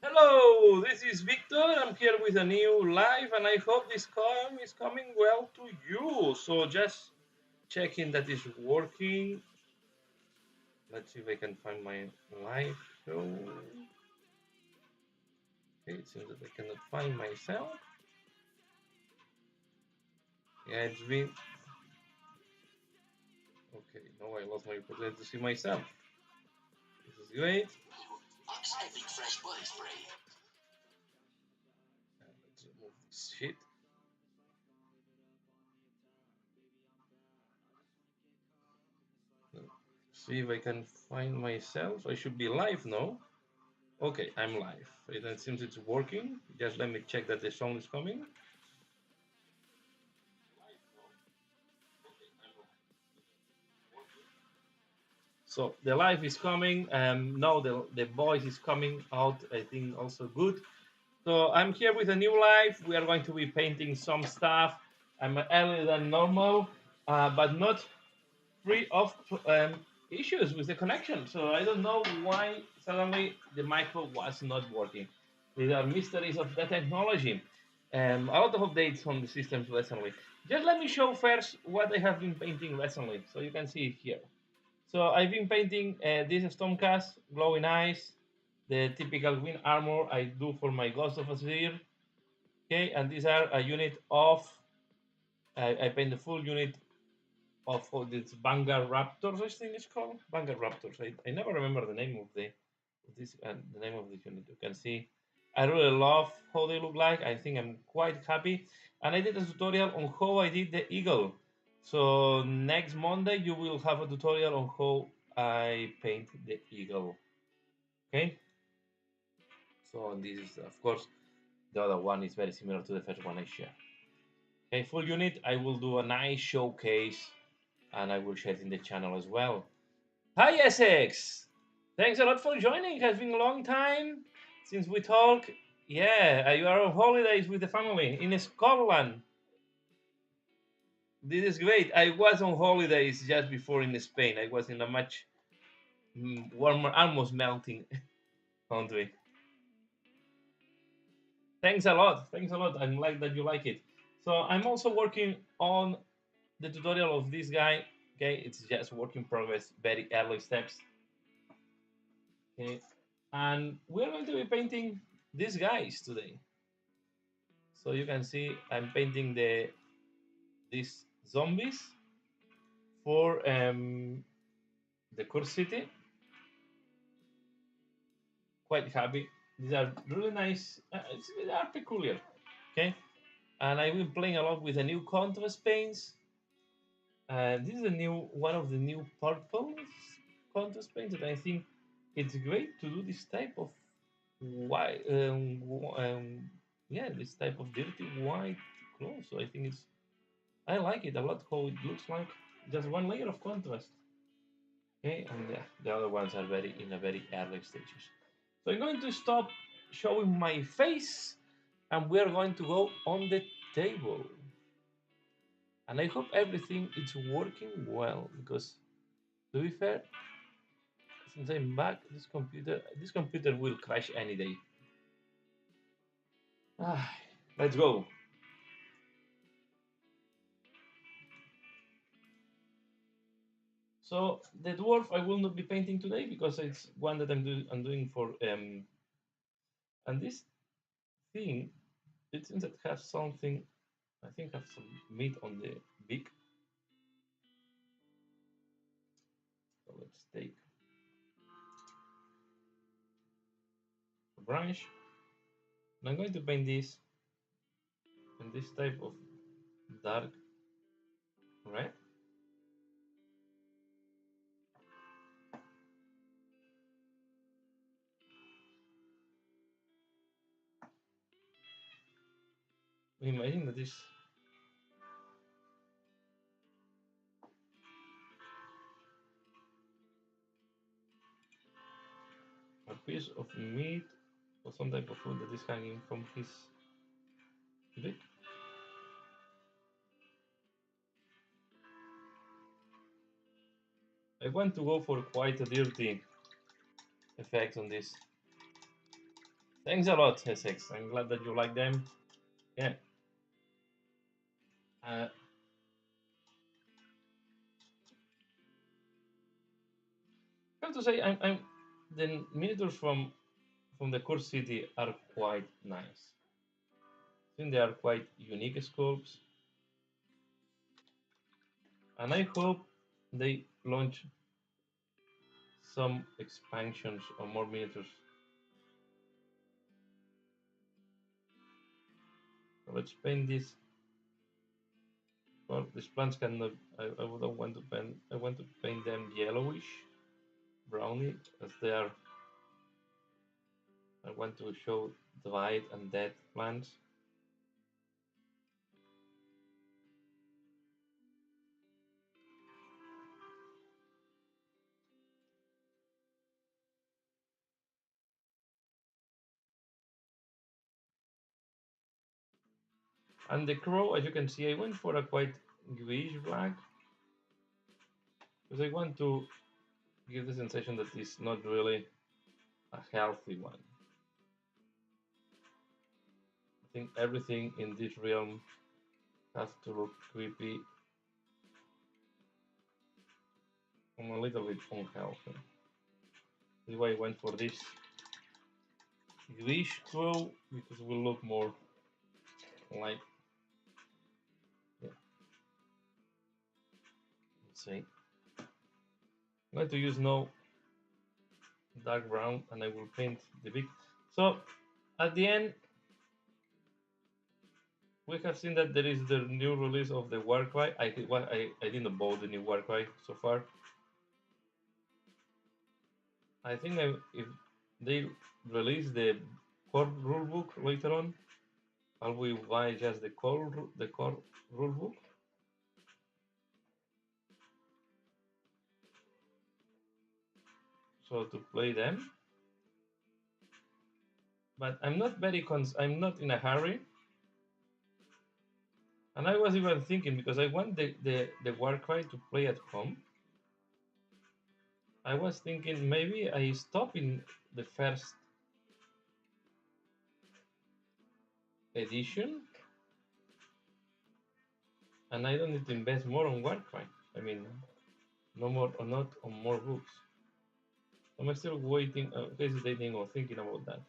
Hello, this is Victor. I'm here with a new live, and I hope this call is coming well to you. So just checking that it's working. Let's see if I can find my live show. Okay, it seems that I cannot find myself. Yeah, it's been okay. Now I lost my opportunity to see myself. This is great. Let's remove this shit. See if I can find myself. I should be live now. Okay, I'm live. It seems it's working. Just let me check that the sound is coming. So the live is coming. Now the voice is coming out. I think also good. So I'm here with a new live. We are going to be painting some stuff. I'm earlier than normal, but not free of issues with the connection. So I don't know why suddenly the micro was not working. These are mysteries of the technology. A lot of updates on the systems recently. Just let me show first what I have been painting recently, so you can see it here. So I've been painting this Stormcast, glowing eyes, the typical wind armor I do for my Ghost of Azir. Okay, and these are a unit of, I paint the full unit of this Vanguard Raptors, I think it's called Vanguard Raptors. I never remember the name of this the name of this unit. You can see I really love how they look like. I think I'm quite happy, and I did a tutorial on how I did the eagle. So next Monday you will have a tutorial on how I paint the eagle. Okay. So this is of course the other one is very similar to the first one I shared. Okay, full unit. I will do a nice showcase, and I will share it in the channel as well. Hi, Essex! Thanks a lot for joining. It has been a long time since we talk. Yeah, you are on holidays with the family in Scotland. This is great. I was on holidays just before in Spain. I was in a much warmer, almost melting country. Thanks a lot. Thanks a lot. I'm glad that you like it. So I'm also working on the tutorial of this guy. Okay, it's just work in progress, very early steps. Okay, and we're going to be painting these guys today. So you can see I'm painting these zombies for the core city. Quite happy. These are really nice. They are peculiar. Okay, and I've been playing a lot with the new contrast paints. This is a new one of the new purple contrast paints that I think it's great to do this type of white. Yeah, this type of dirty white clothes. So I think I like it a lot how it looks like just one layer of contrast. Okay, and the other ones are very in a very early stages. So I'm going to stop showing my face, and we are going to go on the table. And I hope everything is working well because, to be fair, since I'm back, this computer will crash any day. Ah, let's go. So the dwarf I will not be painting today because it's one that I'm doing for and this thing it seems that has something I think has some meat on the beak. So let's take a branch and I'm going to paint this in this type of dark red. Imagine that this a piece of meat or some type of food that is hanging from his beak. I want to go for quite a dirty effect on this. Thanks a lot, Essex. I'm glad that you like them. Yeah. Uh, I have to say, I'm the miniatures from the core city are quite nice. I think they are quite unique sculpts, and I hope they launch some expansions or more miniatures. So let's paint this. Well, these plants cannot. I would want to paint. I want to paint them yellowish, browny, as they are. I want to show dried and dead plants. And the crow, as you can see, I went for a quite greenish black because I want to give the sensation that it's not really a healthy one. I think everything in this realm has to look creepy and a little bit unhealthy. That's why I went for this greenish crow because it will look more like, yeah, let's see. I'm going to use no dark brown and I will paint the big. So at the end, we have seen that there is the new release of the Warcry. I didn't buy the new Warcry so far. I think if they release the core rulebook later on, I will buy just the core rulebook. So to play them, but I'm not I'm not in a hurry. And I was even thinking because I want the Warcry to play at home. I was thinking maybe I stop in the first edition and I don't need to invest more on Warcry. I mean, no more or not on more books. I'm still waiting, hesitating or thinking about that.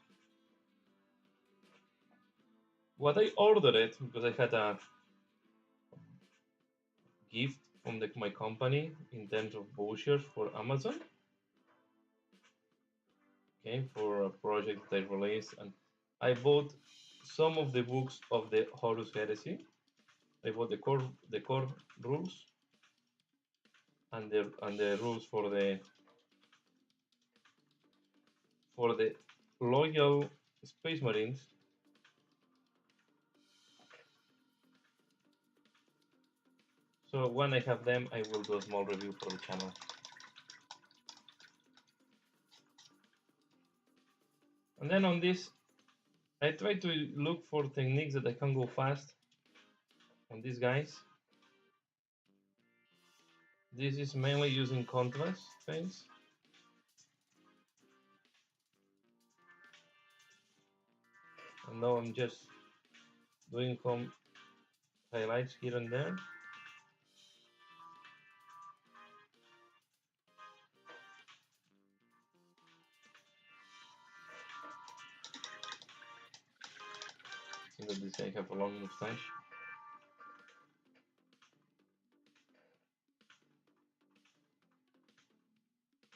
What I ordered because I had a gift from my company in terms of vouchers for Amazon, okay, for a project they released, and I bought some of the books of the Horus Heresy. I bought the core rules and the rules for the loyal Space Marines. So when I have them, I will do a small review for the channel. And then on this, I try to look for techniques that I can go fast on these guys. This is mainly using contrast paints. And now I'm just doing some highlights here and there. So that this guy have a long mustache.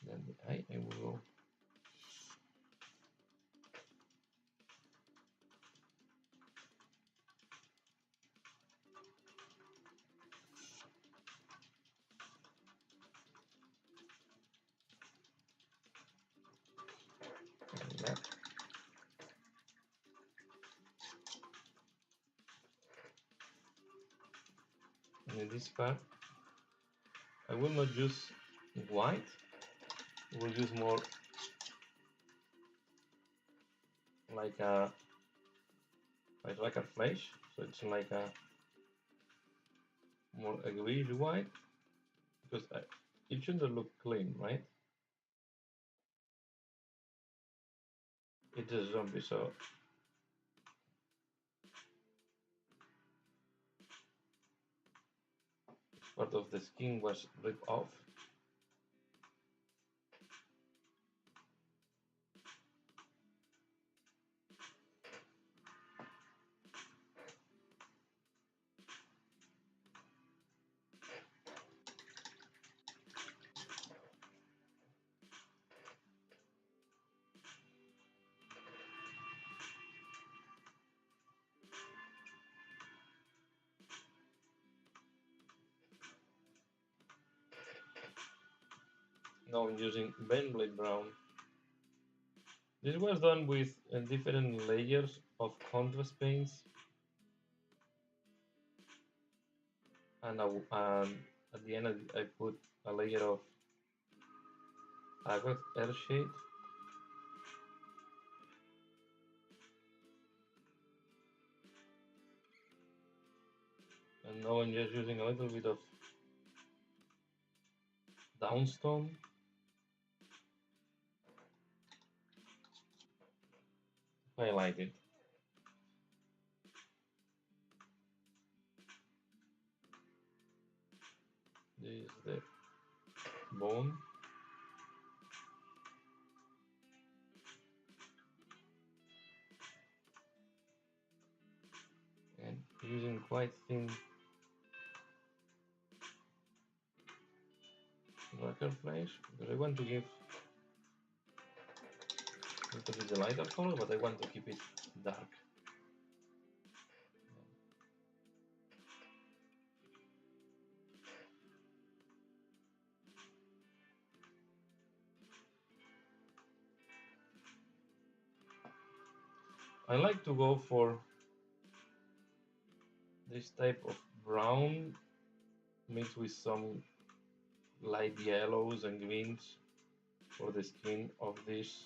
Then the eye, I will go. Like that. And in this part, I will not use white. I will use more like a flesh. So it's like a more a greenish white because it shouldn't look clean, right? it's a zombie, so part of the skin was ripped off. Now I'm using Benblade Brown. This was done with different layers of contrast paints, and at the end I put a layer of agate air shade. And now I'm just using a little bit of downstone. Highlight it. This is the bone. And using quite thin lacquer flash because I want to give a little bit the lighter color, but I want to keep it dark. I like to go for this type of brown mixed with some light yellows and greens for the skin of this,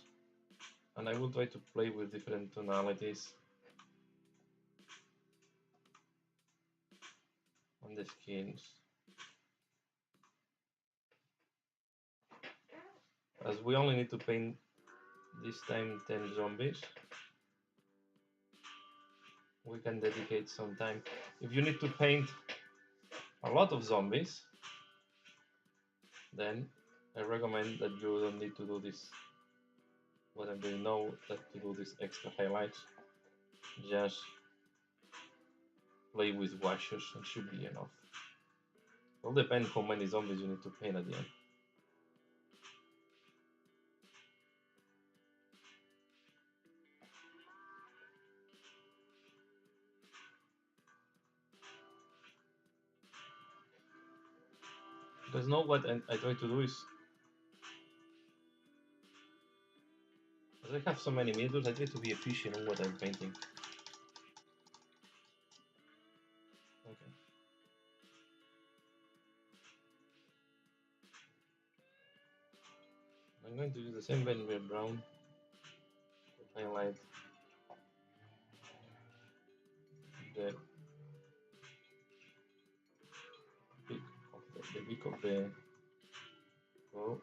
and I will try to play with different tonalities on the skins. As we only need to paint this time 10 zombies, we can dedicate some time. If you need to paint a lot of zombies, then I recommend that you don't need to do this, whatever you know, that to do this extra highlights. Just play with washes and should be enough. It will depend how many zombies you need to paint at the end. Because now what I try to do is, as I have so many meters, I try to be efficient on what I'm painting. Okay. I'm going to use the same Benware Brown to highlight the beak of the crow.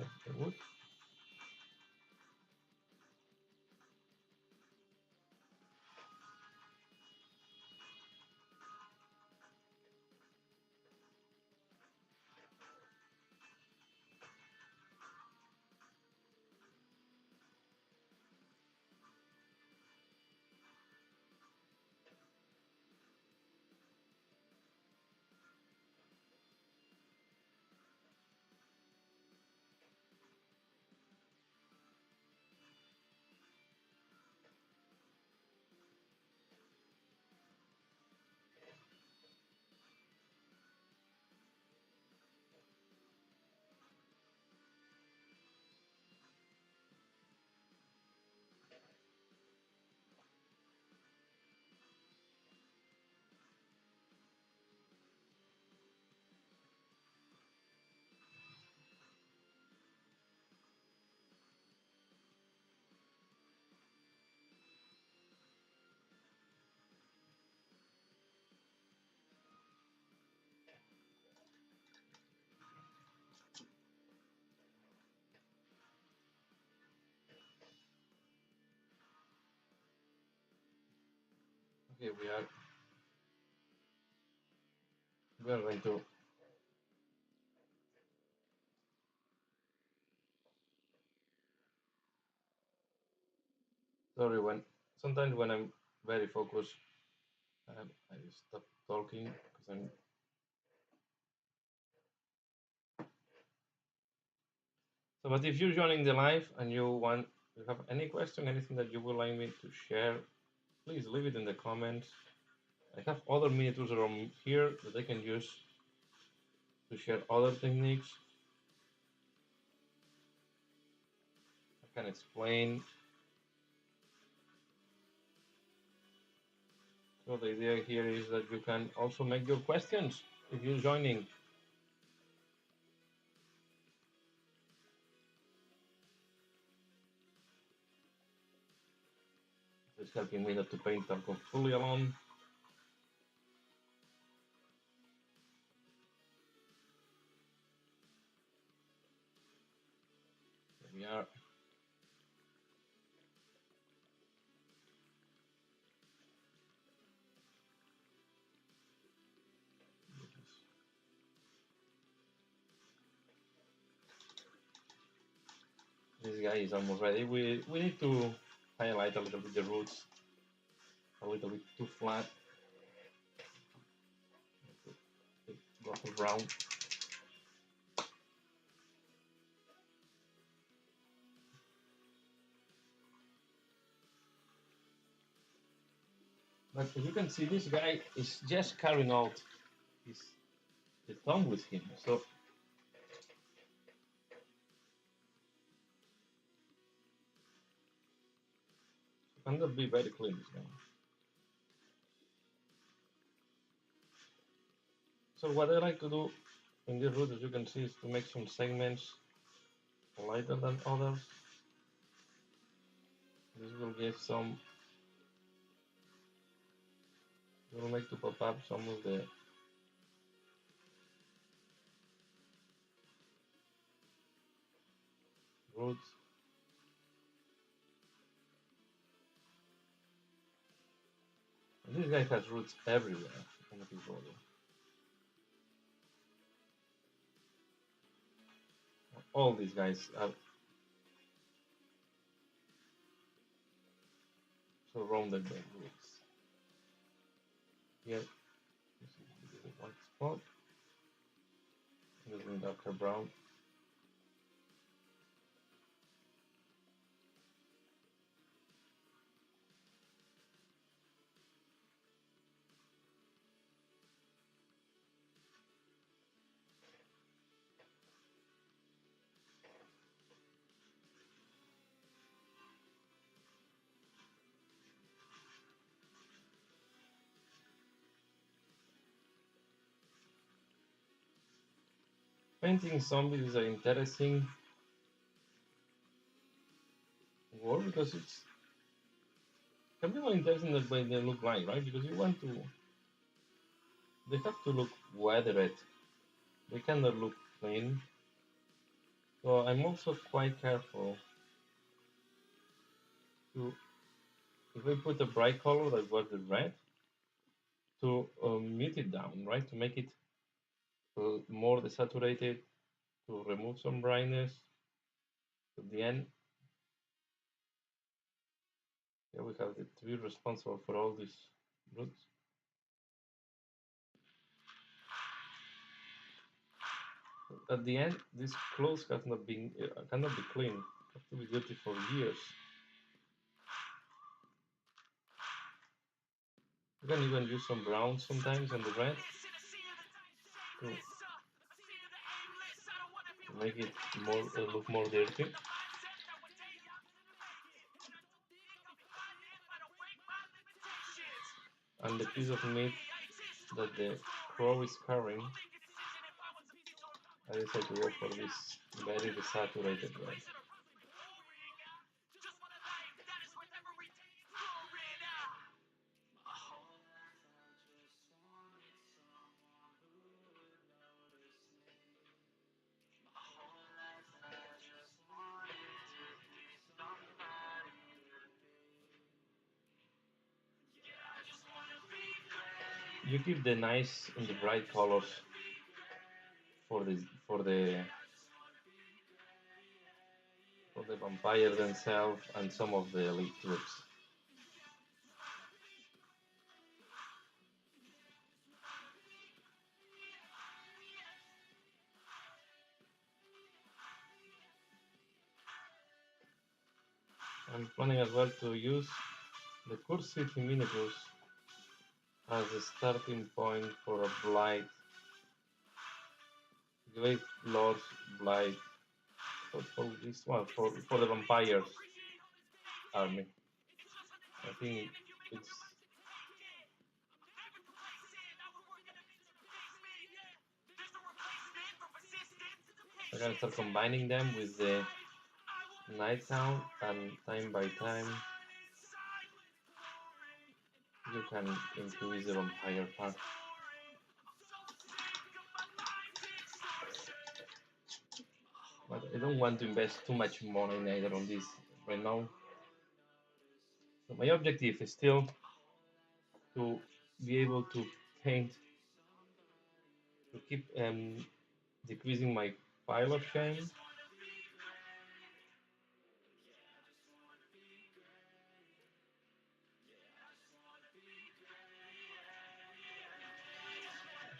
like the wood. Okay, we are going to sorry when sometimes when I'm very focused, I stop talking because I'm. So, but if you're joining the live and you have any question, anything that you would like me to share, please leave it in the comments. I have other miniatures around here that I can use to share other techniques. I can explain. So the idea here is that you can also make your questions if you're joining. It's helping me not to paint fully alone. Here we are. This guy is almost ready. We need to highlight a little bit the roots, a little bit too flat. Drop of brown. But as you can see, this guy is just carrying out the tongue with him. So I'm gonna be very clean this guy. So what I like to do in this route, as you can see, is to make some segments lighter than others. This will give some, will make to pop up some of the roots. And this guy has roots everywhere on his body. All these guys are surrounded by roots. Here, this is a white spot. This is darker brown. Painting zombies is an interesting work because it's can be more interesting than when they look like, right? Because you want to, they have to look weathered. They cannot look clean. So I'm also quite careful to, if I put a bright color that was the red, to mute it down, right? To make it more desaturated, to remove some brightness. At the end, yeah, we have to be responsible for all these roots. At the end, this clothes has not been cannot be cleaned. Have to be dirty for years. You can even use some brown sometimes on the red to make it more look more dirty. And the piece of meat that the crow is carrying, I decided to go for this very desaturated red. You keep the nice and the bright colors for this for the vampires themselves and some of the elite troops. I'm planning as well to use the Curse City miniatures as a starting point for a Blight, Great Lord's Blight, for this one, for the vampires army. I think it's I can start combining them with the night count, and time by time you can increase the vampire part. But I don't want to invest too much money neither on this right now. So my objective is still to be able to paint, to keep decreasing my pile of shame.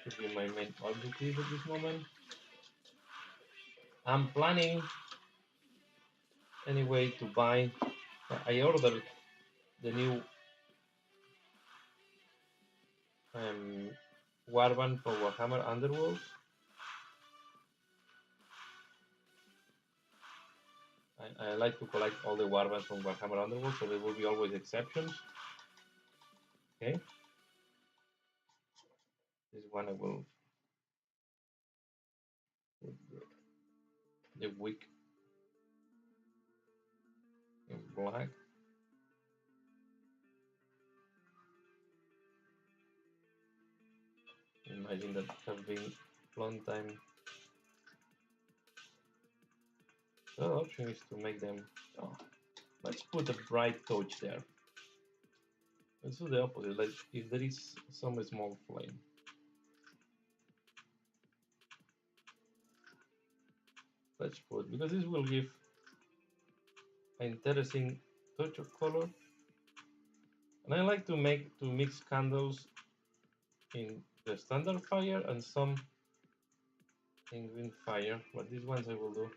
Should be my main objective at this moment. I'm planning anyway to buy. I ordered the new warband for Warhammer Underworlds. I like to collect all the warbands from Warhammer Underworld, so there will be always exceptions. Okay, this one I will put the wick in black. Imagine that have been long time. The other option is to make them. Oh, let's put a bright touch there. Let's do the opposite. Like if there is some small flame. Let's put, because this will give an interesting touch of color. And I like to mix candles in the standard fire and some in green fire, but these ones I will do.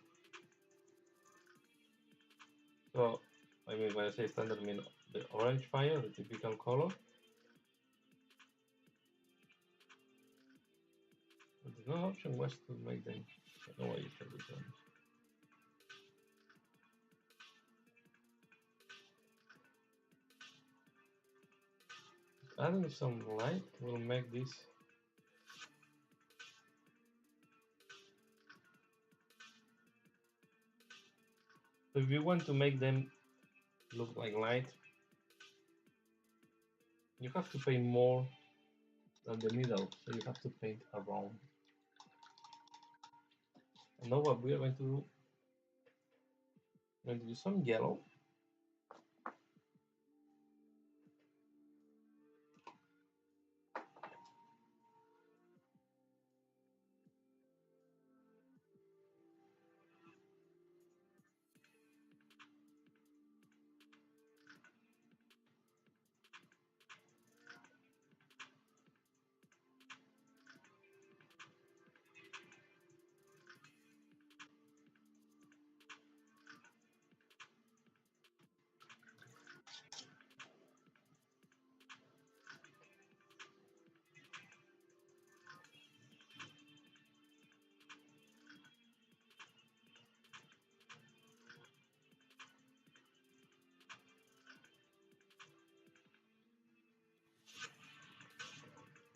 So I mean when I say standard I mean the orange fire, the typical color. But the no option was to make them. I know why you said this one. Adding some light will make this so if you want to make them look like light, you have to paint more than the middle, so you have to paint around. And now what we are going to do going to use some yellow.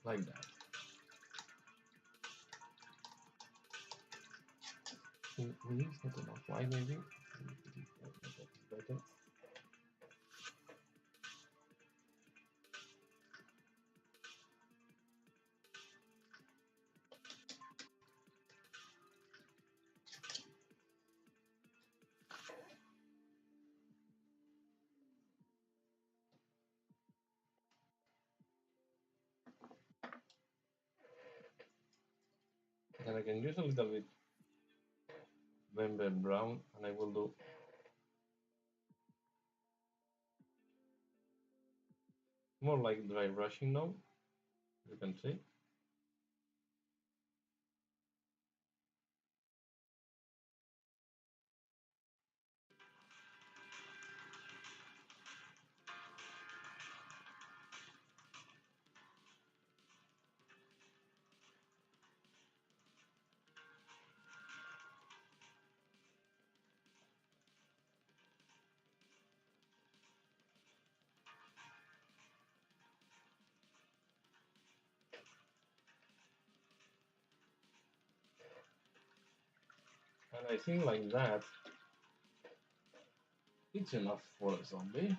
Like that. We use not enough white maybe. Better. Then I can use a little bit Vember brown, and I will do more like dry brushing now. You can see. And I think like that, it's enough for a zombie.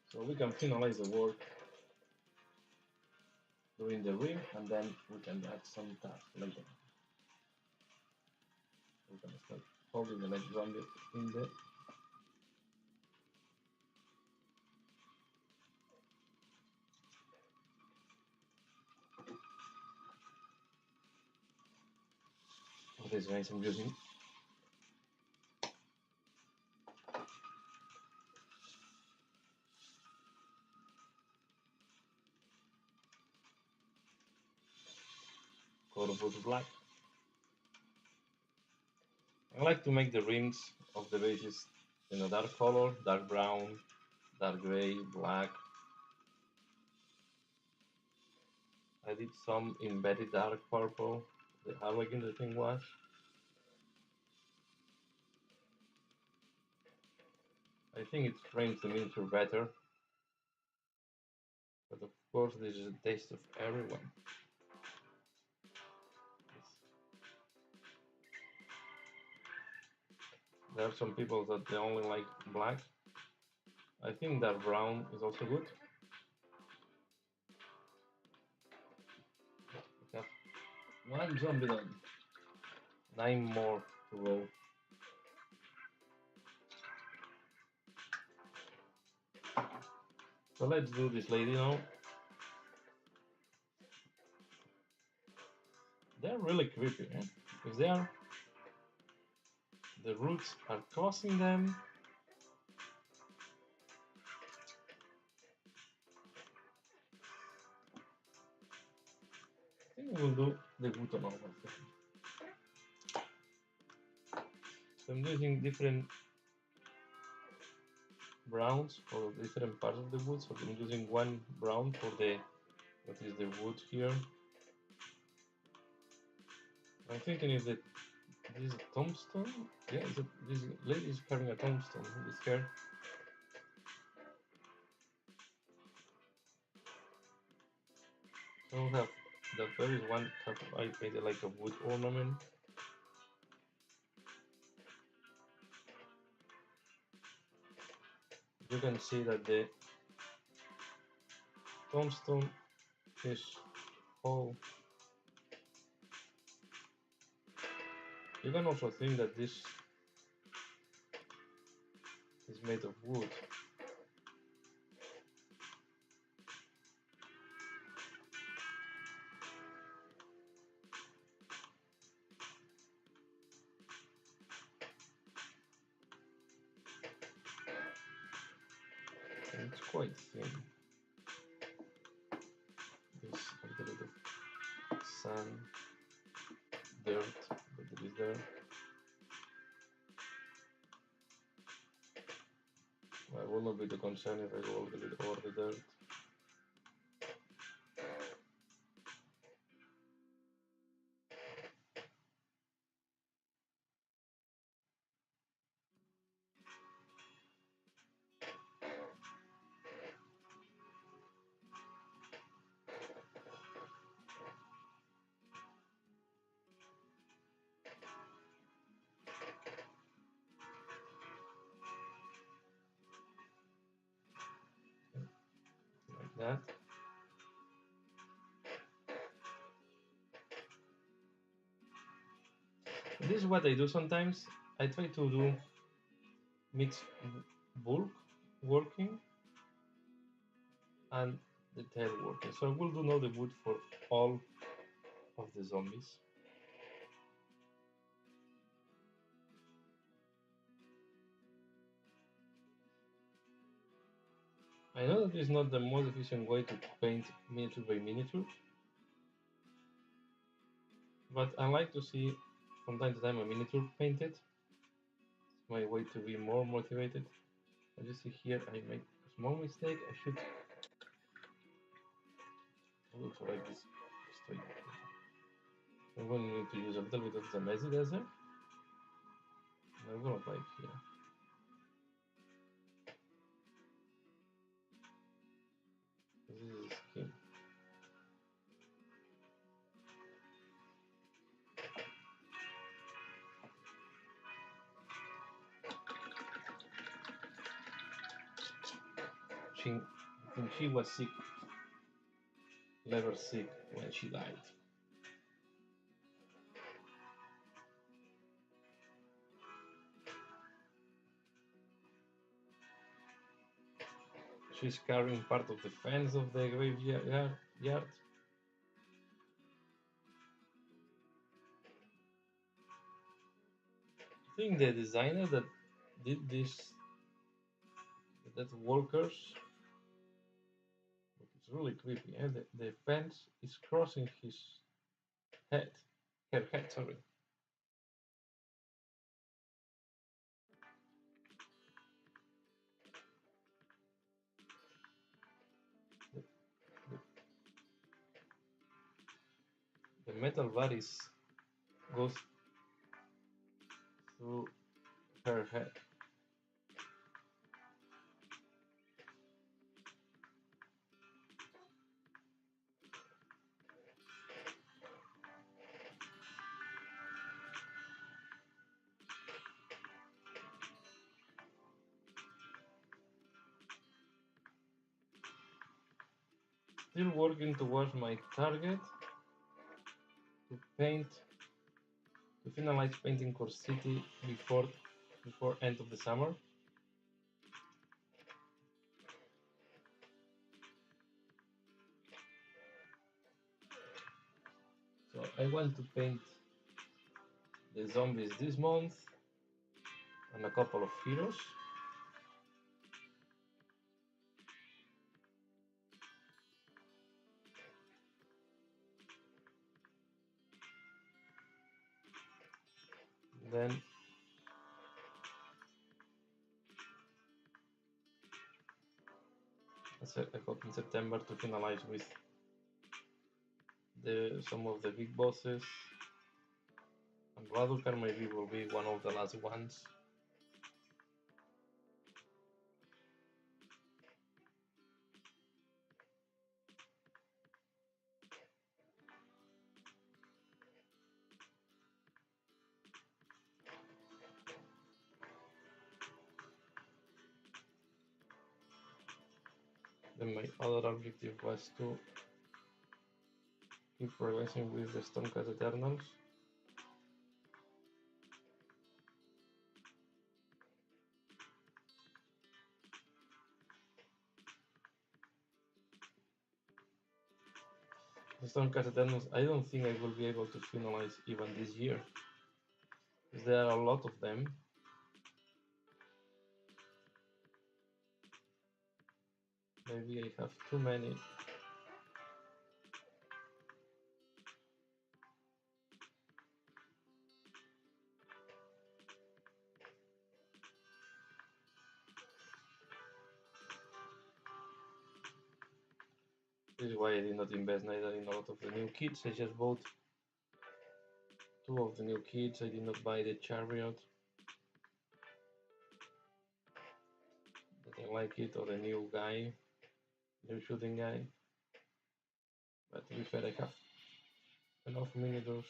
So we can finalize the work doing the rim, and then we can add some tasks later. We can start holding the next zombie in the this guys I'm using. Colorful black. I like to make the rims of the bases in a dark color, dark brown, dark gray, black. I did some in very dark purple. The Halgrim the thing was. I think it frames the miniature better. But of course, this is a taste of everyone. There are some people that they only like black. I think that brown is also good. We have one zombie done. 9 more to go. So let's do this lady now. They're really creepy, eh? Because the roots are causing them. I think we'll do the wood on all of them. So I'm using different browns for different parts of the wood. So I'm using one brown for what is the wood here. I'm thinking if this is a tombstone. Yeah, this lady is carrying a tombstone with her. So we have the very one I made it like a wood ornament. You can see that the tombstone is all You can also think that this is made of wood. And it's quite thin. There's a little bit of sand, dirt, but it is there. I will not be too concerned if I go a little bit over the dirt. Like that. This is what I do sometimes. I try to do mixed bulk working and detail working. So I will do now the wood for all of the zombies. I know that it's not the most efficient way to paint miniature by miniature, but I like to see from time to time a miniature painted. It's my way to be more motivated. As you see here, I make a small mistake. I should also like this straight. I'm going to use a little bit of the messy desert. I'm going to apply it here. This is skin. I think she was sick, never sick when she died. She's carrying part of the fence of the graveyard. I think the designer that did this, that walkers, it's really creepy. And the fence is crossing his head, her head, sorry. The, the metal bar goes through her head. Still working towards my target to paint, to finalize painting Core City before end of the summer. So I want to paint the zombies this month and a couple of heroes. Then I hope in September to finalize with some of the big bosses. And Raducar maybe will be one of the last ones. Then my other objective was to keep progressing with the Stormcast Eternals. The Stormcast Eternals, I don't think I will be able to finalize even this year. There are a lot of them. Maybe I have too many. This is why I did not invest neither in a lot of the new kits. I just bought 2 of the new kits. I did not buy the chariot. That I like it, or the new guy, new shooting guy. But to be fair, I have enough miniatures.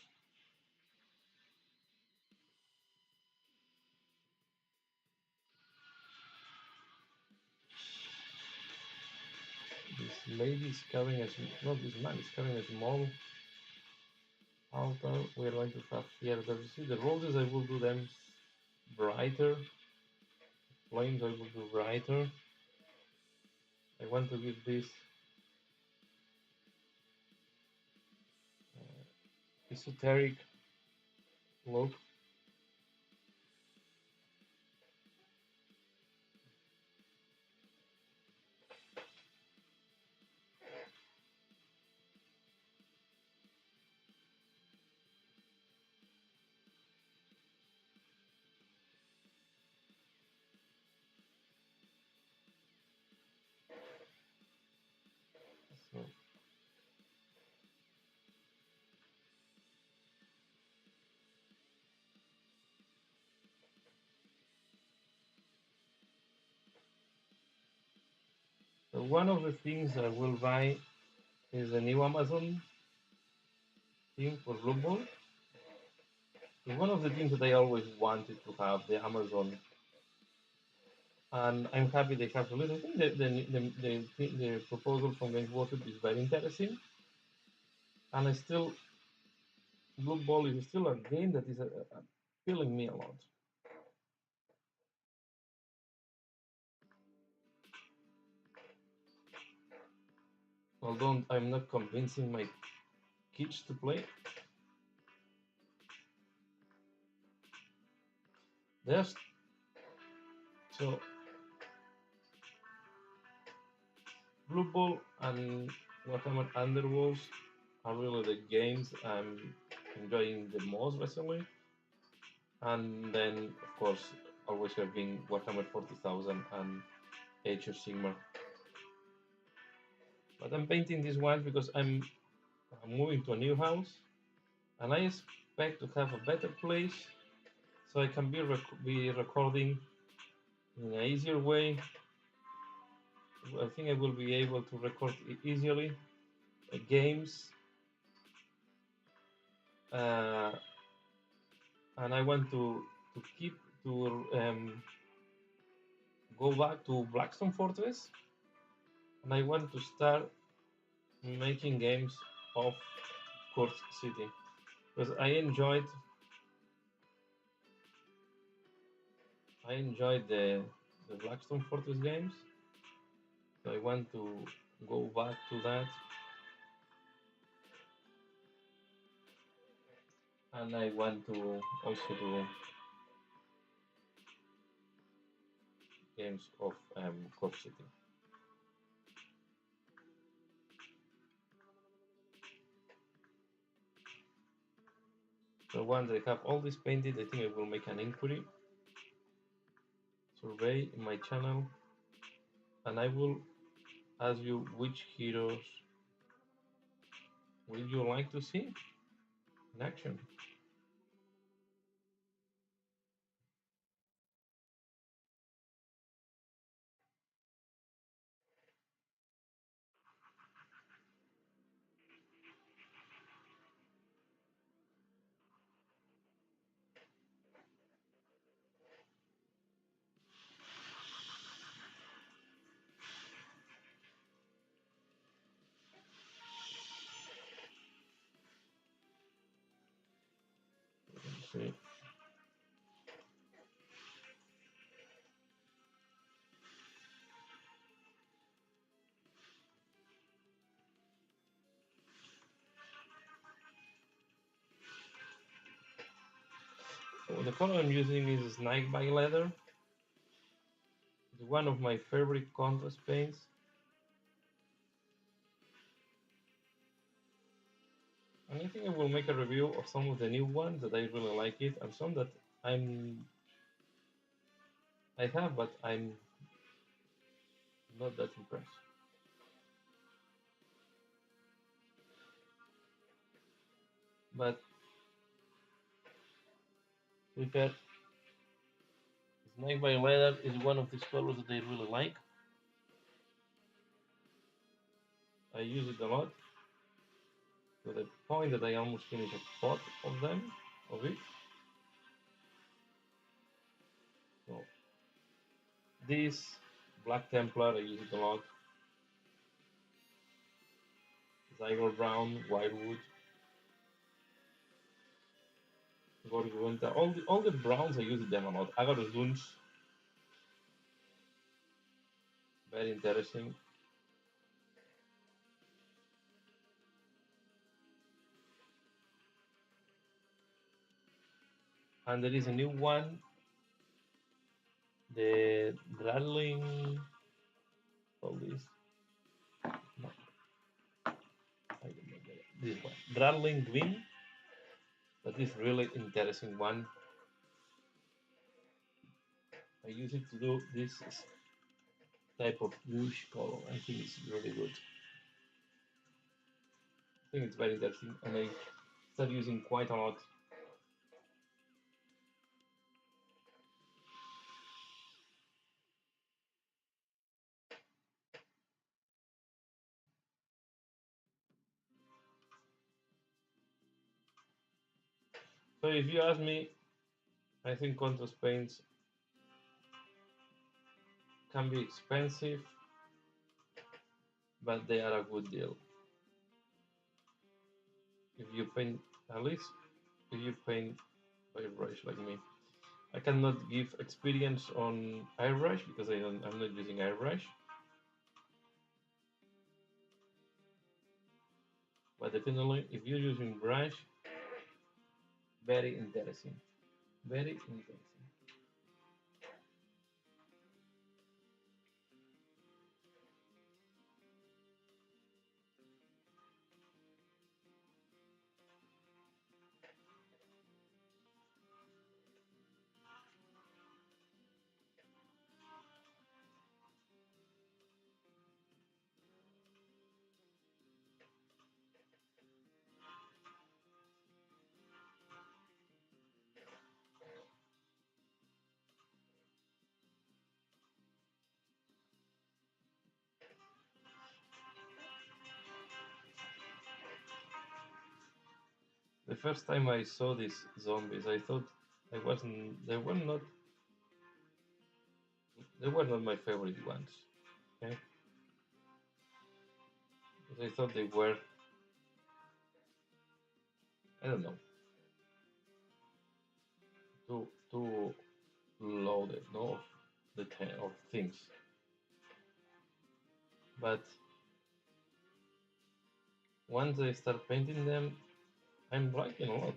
This lady is carrying no, this man is carrying a small altar. We are going to have here, you see the roses, I will do them brighter. Flames, I will do brighter. I want to give this esoteric look. So, so one of the things I will buy is the new Amazon theme for Blue Ball. It's one of the things that I always wanted to have, the Amazon, and I'm happy they have released. I think the proposal from Games Workshop is very interesting, and I still Blue Ball is still a game that is appealing me a lot. Although I'm not convincing my kids to play. There's so Blue Ball and Warhammer Underworlds are really the games I'm enjoying the most recently. And then, of course, always have been Warhammer 40,000 and Age of Sigmar. But I'm painting this one because I'm moving to a new house, and I expect to have a better place so I can be recording in an easier way. I think I will be able to record easily games, and I want to keep to go back to Blackstone Fortress, and I want to start making games of Court City because I enjoyed the Blackstone Fortress games, so I want to go back to that, and I want to also do games of Court City. So once I have all this painted, I think I will make an inquiry survey in my channel, and I will ask you which heroes would you like to see in action. See. So the color I'm using is Snake by Leather. It's one of my favorite contrast paints. And I think I will make a review of some of the new ones that I really like it, and some that I'm I have, but I'm not that impressed. But to be fair, Snake by Leather is one of these colors that I really like. I use it a lot to the point that I almost finished a pot of them, of it. So this Black Templar, I use it a lot. Zyger Brown, Whitewood, Gorgonta, all the browns I use them a lot. Agarus Dunch, very interesting. And there is a new one, the Drattling, all this, no, I don't know, this one, Drattling Green. That is really interesting one. I use it to do this type of bluish color. I think it's really good. I think it's very interesting, and I start using quite a lot. So if you ask me, I think contrast paints can be expensive, but they are a good deal. If you paint, at least if you paint by brush like me. I cannot give experience on airbrush because I'm not using airbrush. But definitely, if you're using brush, very interesting. Very interesting. The first time I saw these zombies, I thought I wasn't. They were not my favorite ones. Okay, because I thought they were. I don't know. Too loaded. No, of things. But once I start painting them, I'm liking a lot.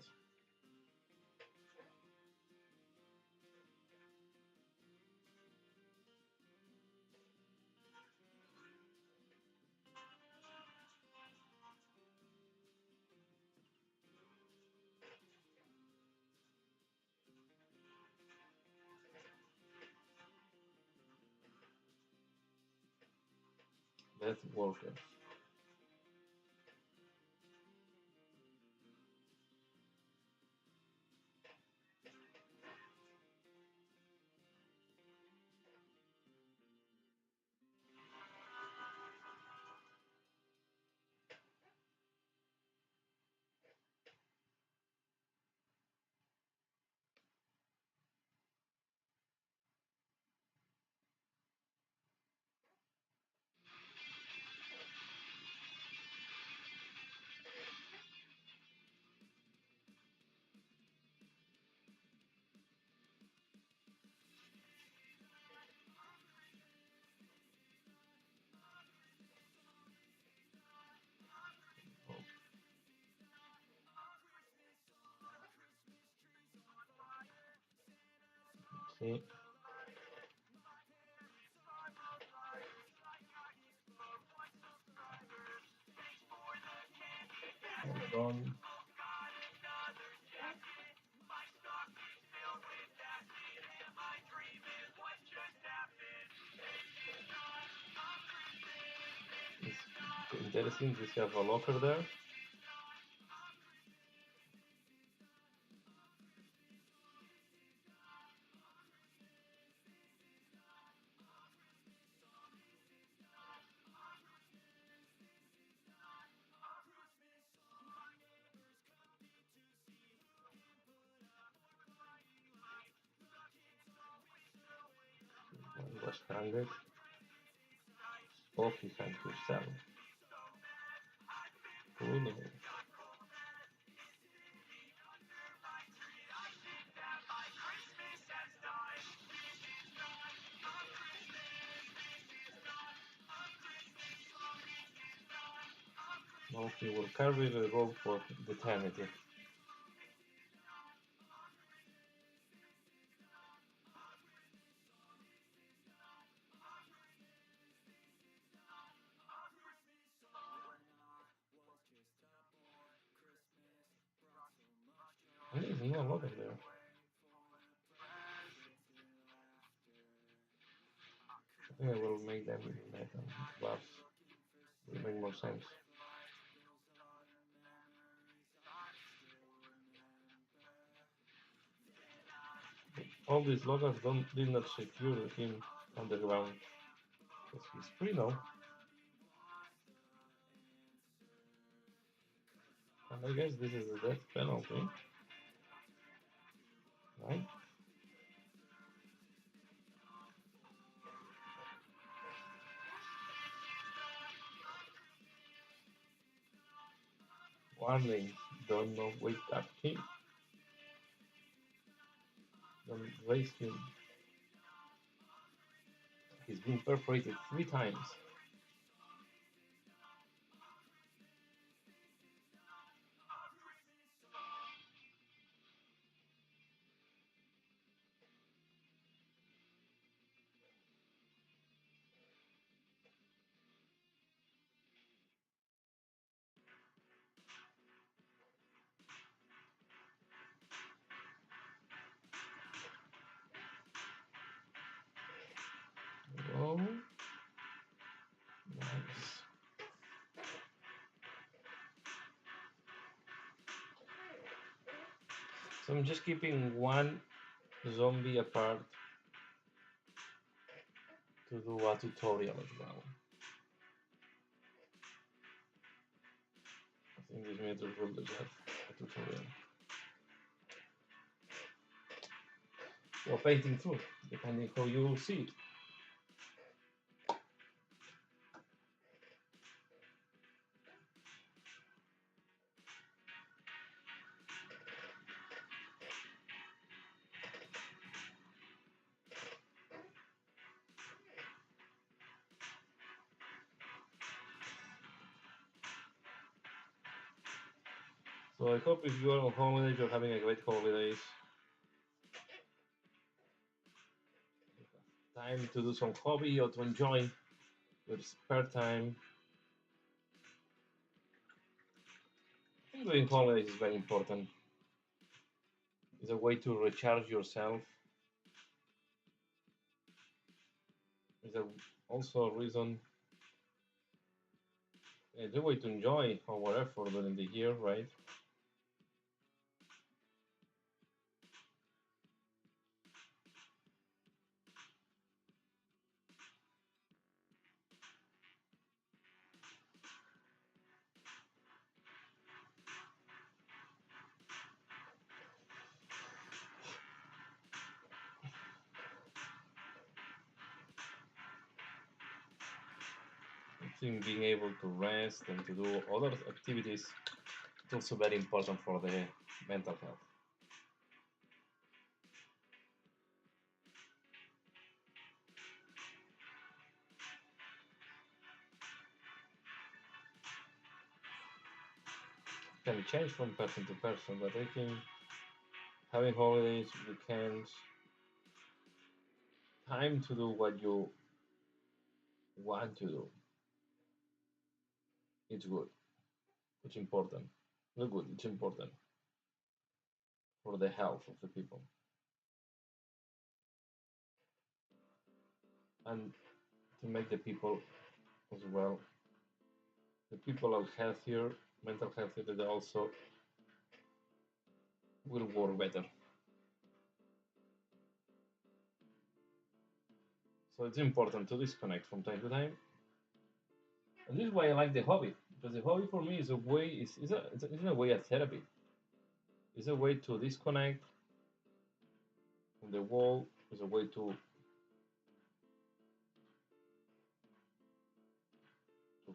Death Walkers. See, hold on. It's interesting. Just have a locker there. One was handed. Off he hand himself. Cool. Now he will carry the rope for eternity. There's no locker there. I think I will make them metal gloves. Will make more sense. All these lockers did not secure him underground because he's free now. And I guess this is the death penalty, right? Warning, don't know wake up him. Don't raise him. He's been perforated 3 times. Oh, nice. So I'm just keeping one zombie apart to do a tutorial as well. I think this meters will just have a tutorial. Or painting through, depending how you will see it. So I hope if you are on holidays, you're having a great holidays. Time to do some hobby or to enjoy your spare time. I think doing holidays is very important. It's a way to recharge yourself. It's also a reason, it's a way to enjoy our effort during the year, right? I think being able to rest and to do other activities is also very important for the mental health. It can change from person to person, but I think having holidays, weekends, time to do what you want to do. It's good. It's important. Not good. It's important for the health of the people and to make the people as well. The people are healthier, mental healthier. They also will work better. So it's important to disconnect from time to time. And this is why I like the hobby. Because the hobby for me is a way, it's in a way a therapy. It's a way to disconnect from the world. It's a way to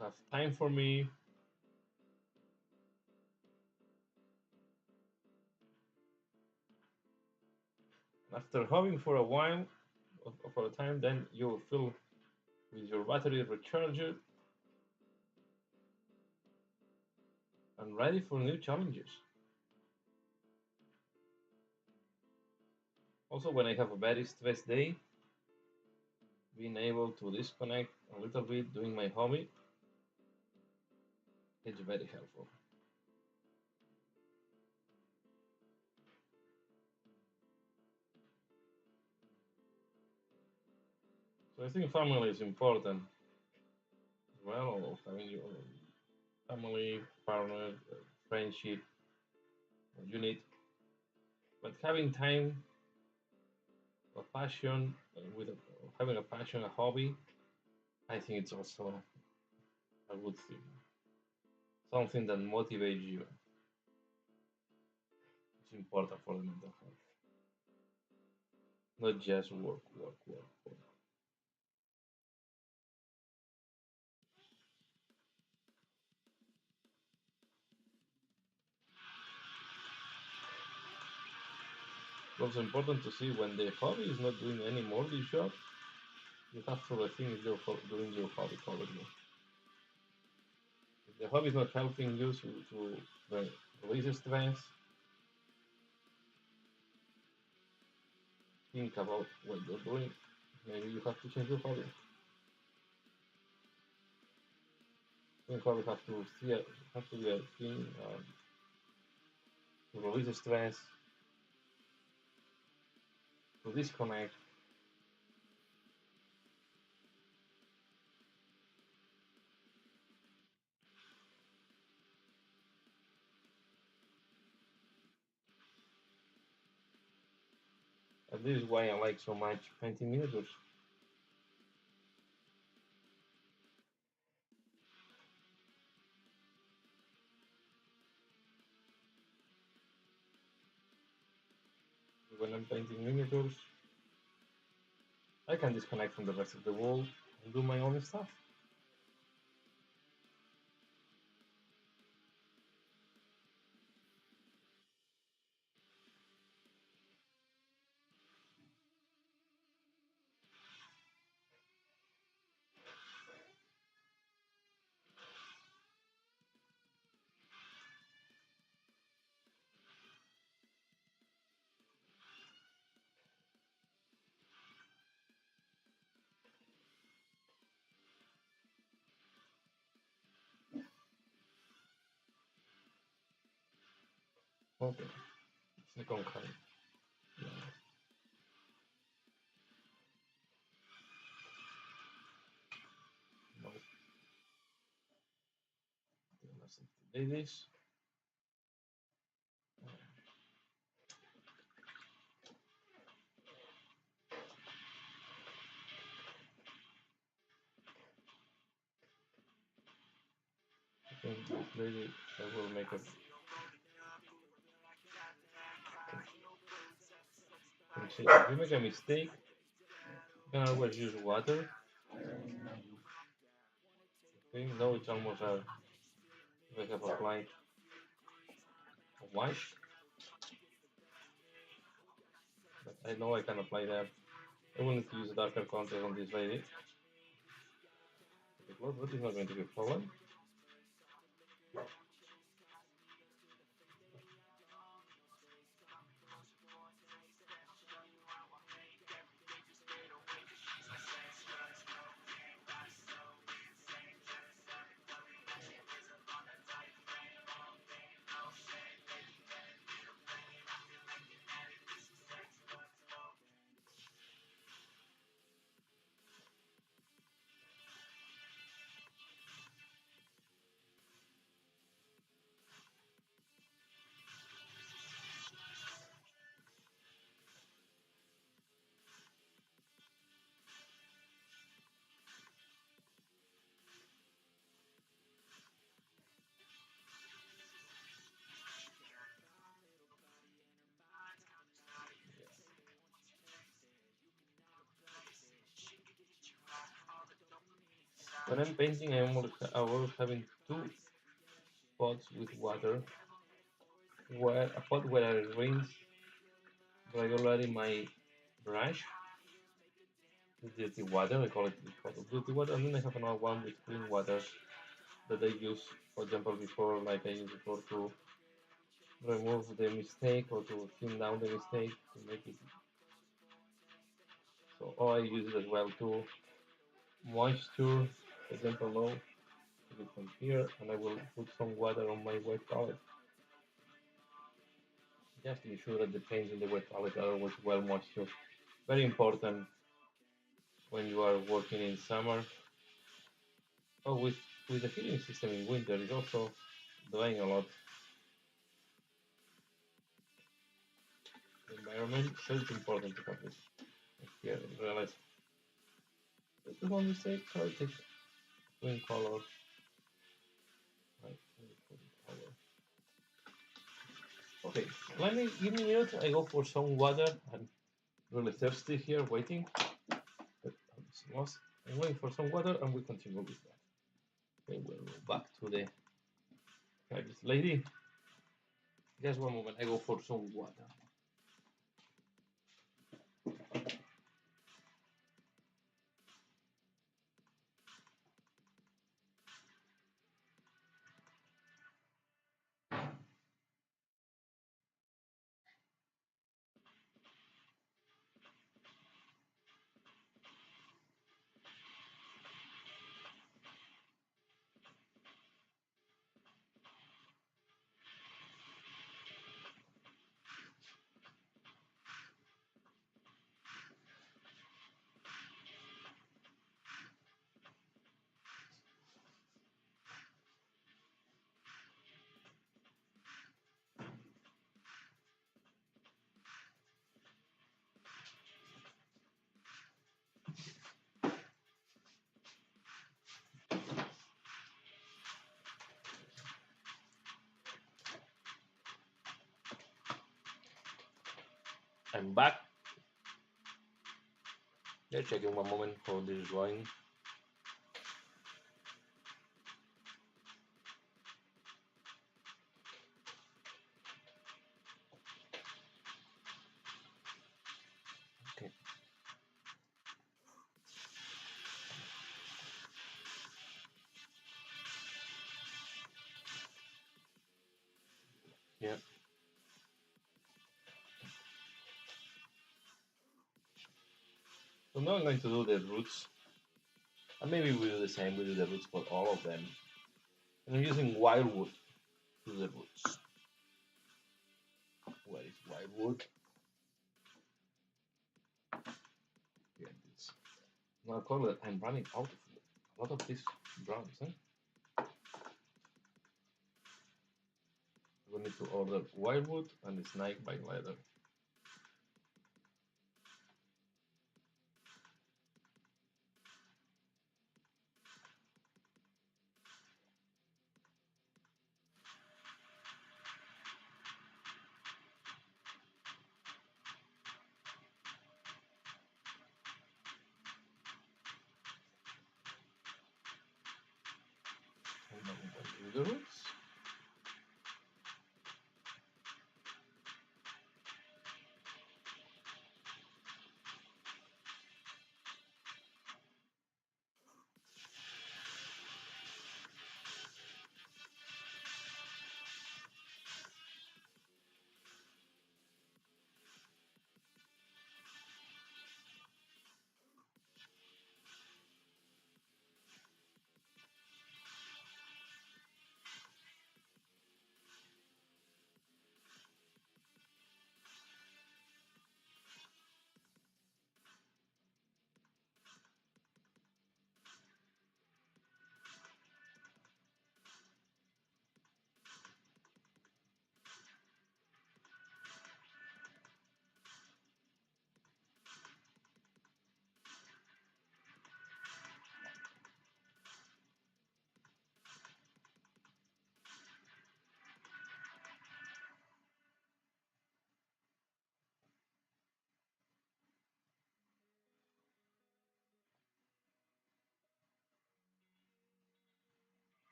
have time for me. After hobbying for a while, for a time, then you feel with your battery recharged and ready for new challenges. Also, when I have a very stressed day, being able to disconnect a little bit doing my hobby, it's very helpful. So I think family is important as well, or having your family, partner, friendship, you need, but having time, a passion, having a passion, a hobby, I think it's also a good thing, something that motivates you. It's important for the mental health, not just work, work, work, work. It's also important to see when the hobby is not doing any more this job, you have to rethink if you're doing your hobby correctly. If the hobby is not helping you to release stress, think about what you're doing. Maybe you have to change your hobby. Think hobby have to be a thing to release stress, to disconnect. And this is why I like so much painting miniatures. When I'm painting miniatures, I can disconnect from the rest of the world and do my own stuff. Okay, second card. Yeah. No, ladies. I think this lady I will make a. If you make a mistake, you can always use water. Okay, now it's almost if I have applied white, but I know I can apply that. I will need to use a darker contour on this lady. Because what is not going to be a problem. when I'm painting, I'm always having two pots with water, where a pot where I rinse regularly my brush with dirty water. I call it the pot of dirty water, and then I have another one with clean water that I use, for example, before, like I used before, to remove the mistake or to thin down the mistake to make it. So, or I use it as well to moisture, for example, now put it from here, and I will put some water on my wet palette just to be sure that the paints in the wet palette are always well moistured. Very important when you are working in summer. Oh, with the heating system in winter, it's also drying a lot the environment, so it's important to have this. Here, I realize this is one mistake, so I take green color. Right, color. Okay, let me give me a minute. I go for some water. I'm really thirsty here, waiting. But I'm waiting for some water, and we continue with that. Okay, we'll go back to the previous lady. Just one moment. I go for some water. I'm back. Just checking one moment how this is going. Okay. Yeah. So now I'm going to do the roots. And maybe we do the same. We do the roots for all of them. And I'm using wildwood to the roots. Where is wildwood? Here it is. Now, color, I'm running out of a lot of these browns. We need to order wildwood and snake by leather. And now I'm going to do the roots.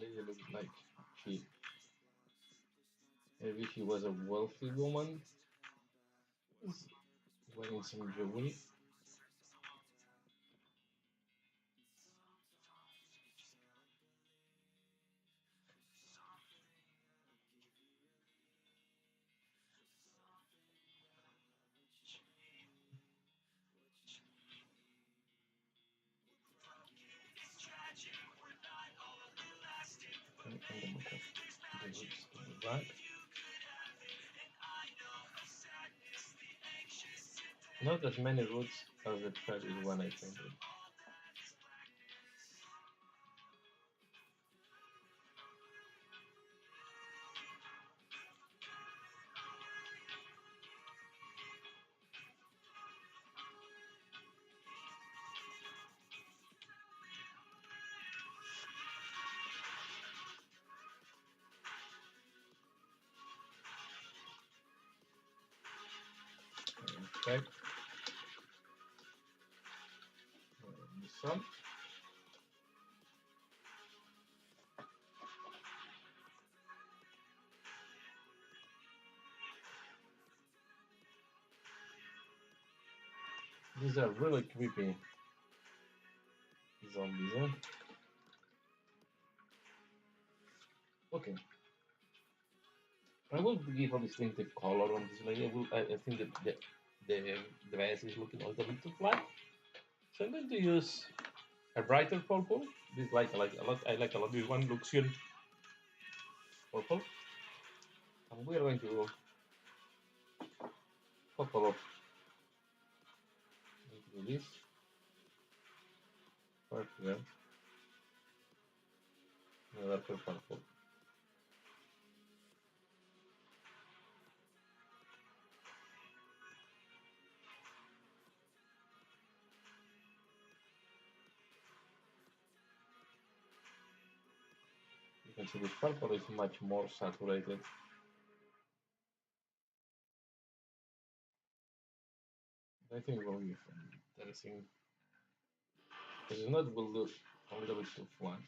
Lady looked like she maybe she was a wealthy woman, was wearing some jewelry. And the book of the roots to the back. Not as many roots as the previous one I painted. Okay. This one. These are really creepy zombies, huh? Okay. I will give a distinctive color on this layer. I think that the dress is looking a little bit too flat. So I'm going to use a brighter purple. This like a lot. I like a lot. This one, Luxion purple. And we're going to couple of into this part here, another purple. You can see the purple is much more saturated. I think we'll use dancing. Because if not, will look a little bit too flat.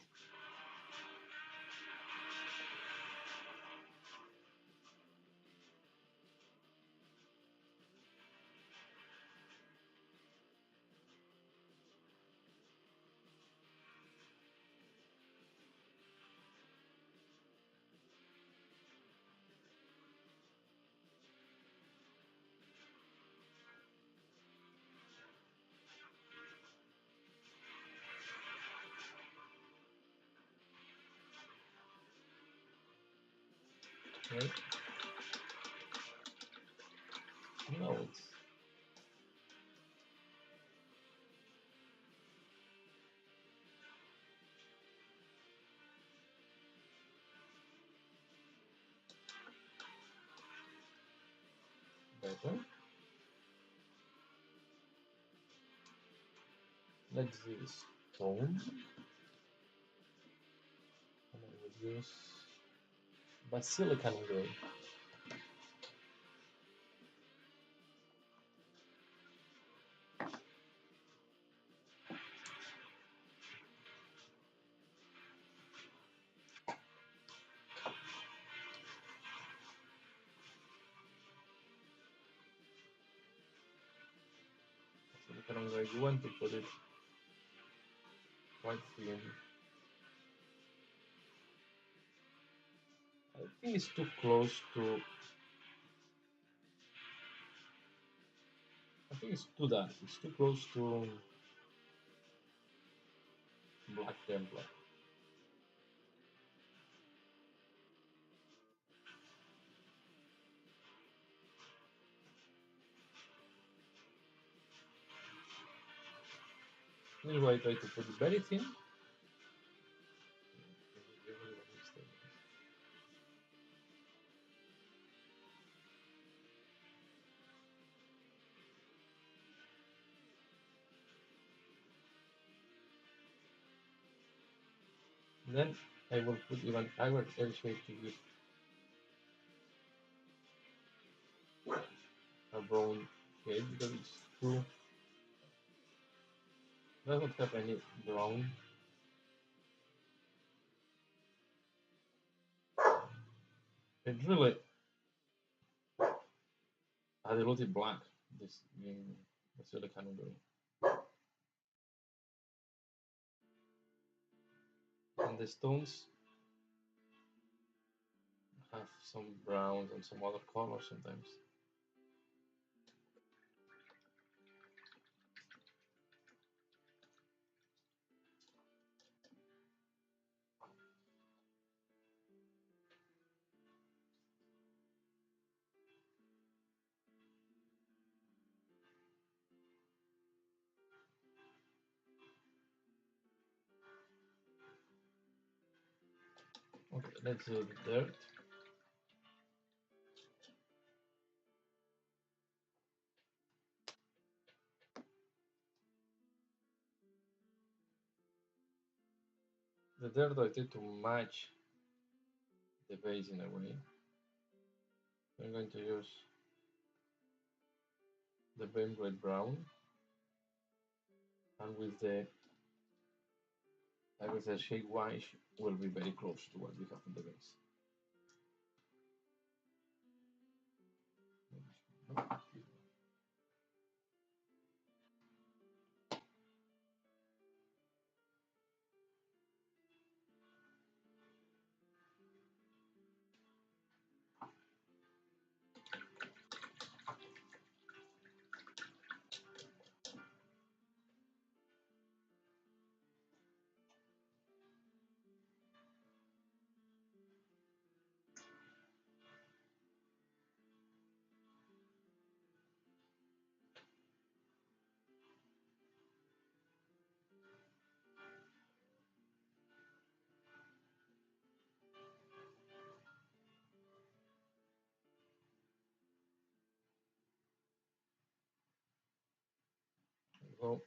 Right? No, it's better. Let's do stone. And I will use basilican gray. Basilican gray. You want to put it quite thin. I think it's too close to. I think it's too dark. It's too close to Black Templar. This is why I try to put it very thin. Then I will put even higher L shape to give a brown shade because it's too doesn't have any brown. It really had a lot of black. This game, that's really kind of good. And the stones have some browns and some other colors sometimes. Okay, let's do the dirt. The dirt I did to match the base in a way. I'm going to use the Bane Red Brown, and with the I would say shade white will be very close to what we have in the base. So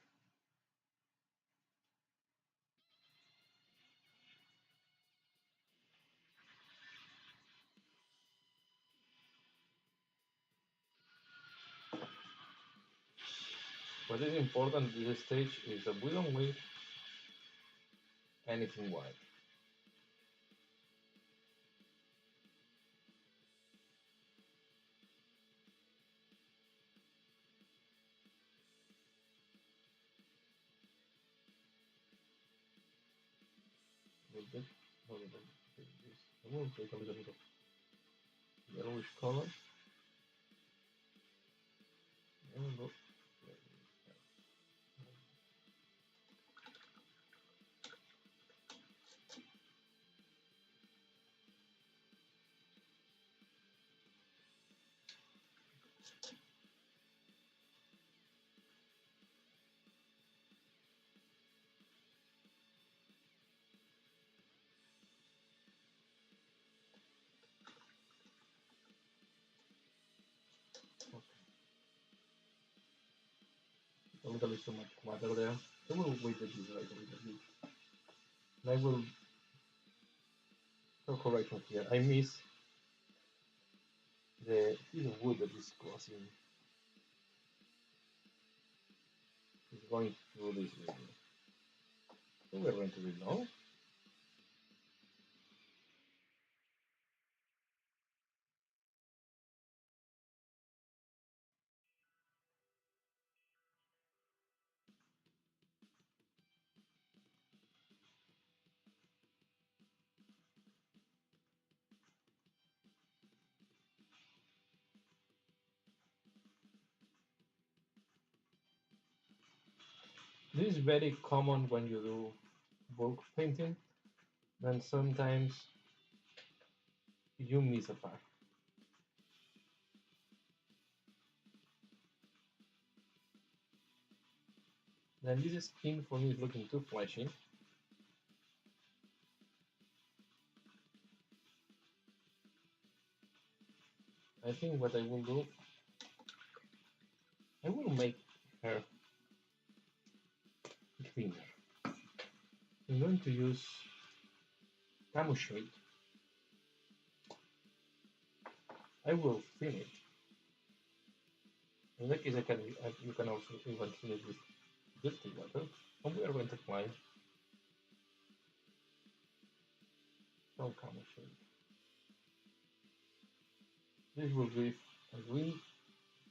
what is important at this stage is that we don't leave anything white. With this, no, no, no, this. I will take a little bit of yellowish color. And look. A little bit too much water there. I will wait that this right a little bit. And I will no correction here. I miss the piece of wood that is crossing is going through this area. So we're going to do now. This is very common when you do bulk painting, and sometimes you miss a part. Then this skin for me is looking too flashy. I think what I will do, I will make her thinner. I'm going to use camo shade. I will thin it. In that case, you can also even thin it with distilled water. And we are going to apply some camo shade. This will give a green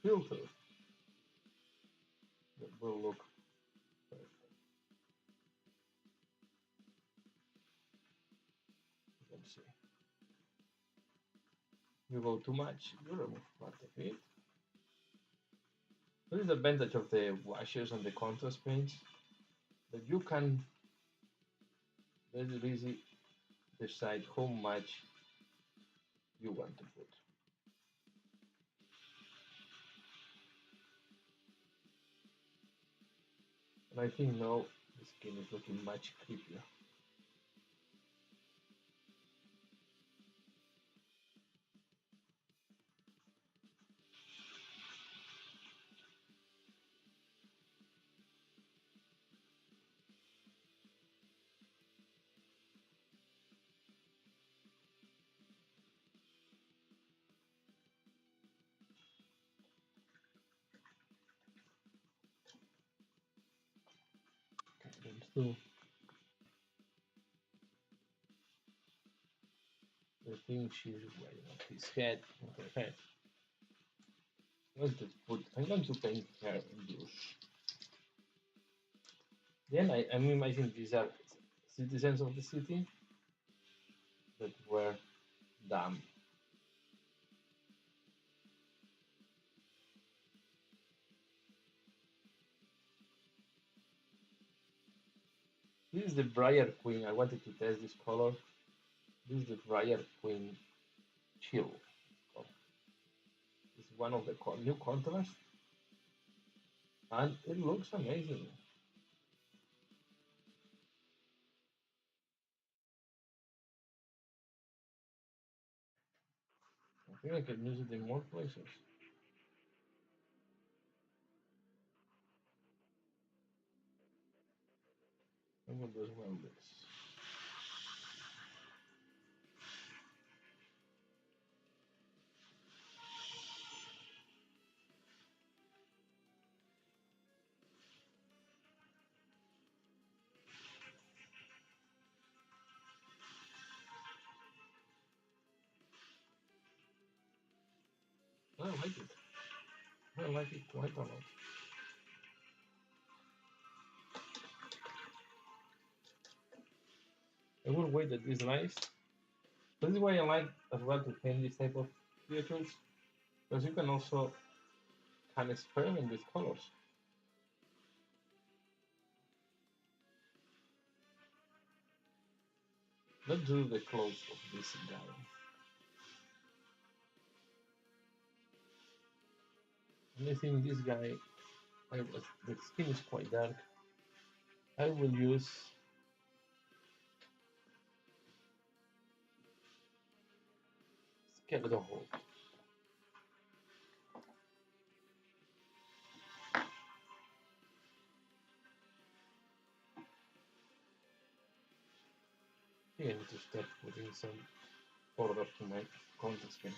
filter that will look perfect. You can see. You go too much, you remove part of it. This is the advantage of the washes and the contrast paints that you can very easy decide how much you want to put. And I think now the skin is looking much creepier. And so the thing she's wearing on his head, on her head. I'm going to paint her in blue. Then I'm imagining these are citizens of the city that were dumb. This is the Briar Queen. I wanted to test this color. This is the Briar Queen Chill. It's one of the new contrasts, and it looks amazing. I think I can use it in more places. I will just run this. I like it. I like it quite a lot. I will wait that this dries. This is why I like as well to paint this type of creatures, because you can also can experiment with colors. Let's do the clothes of this guy. And I think this guy, the skin is quite dark. I will use skeleton hole. I need to start putting some order to my contact skins.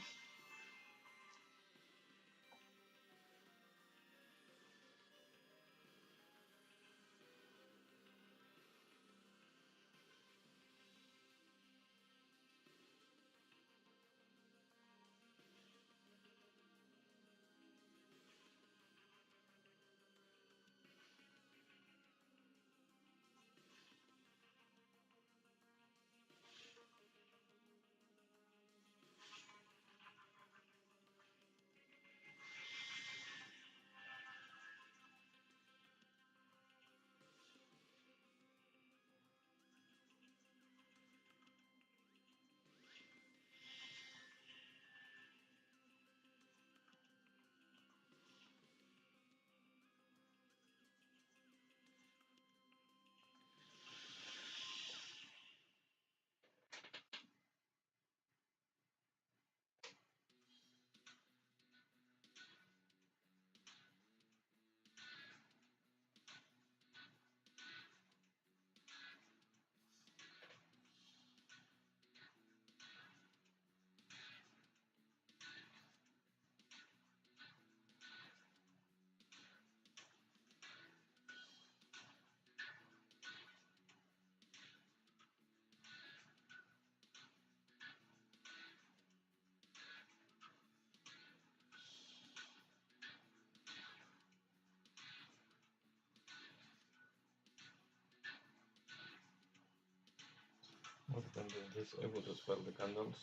Then disable as well the candles.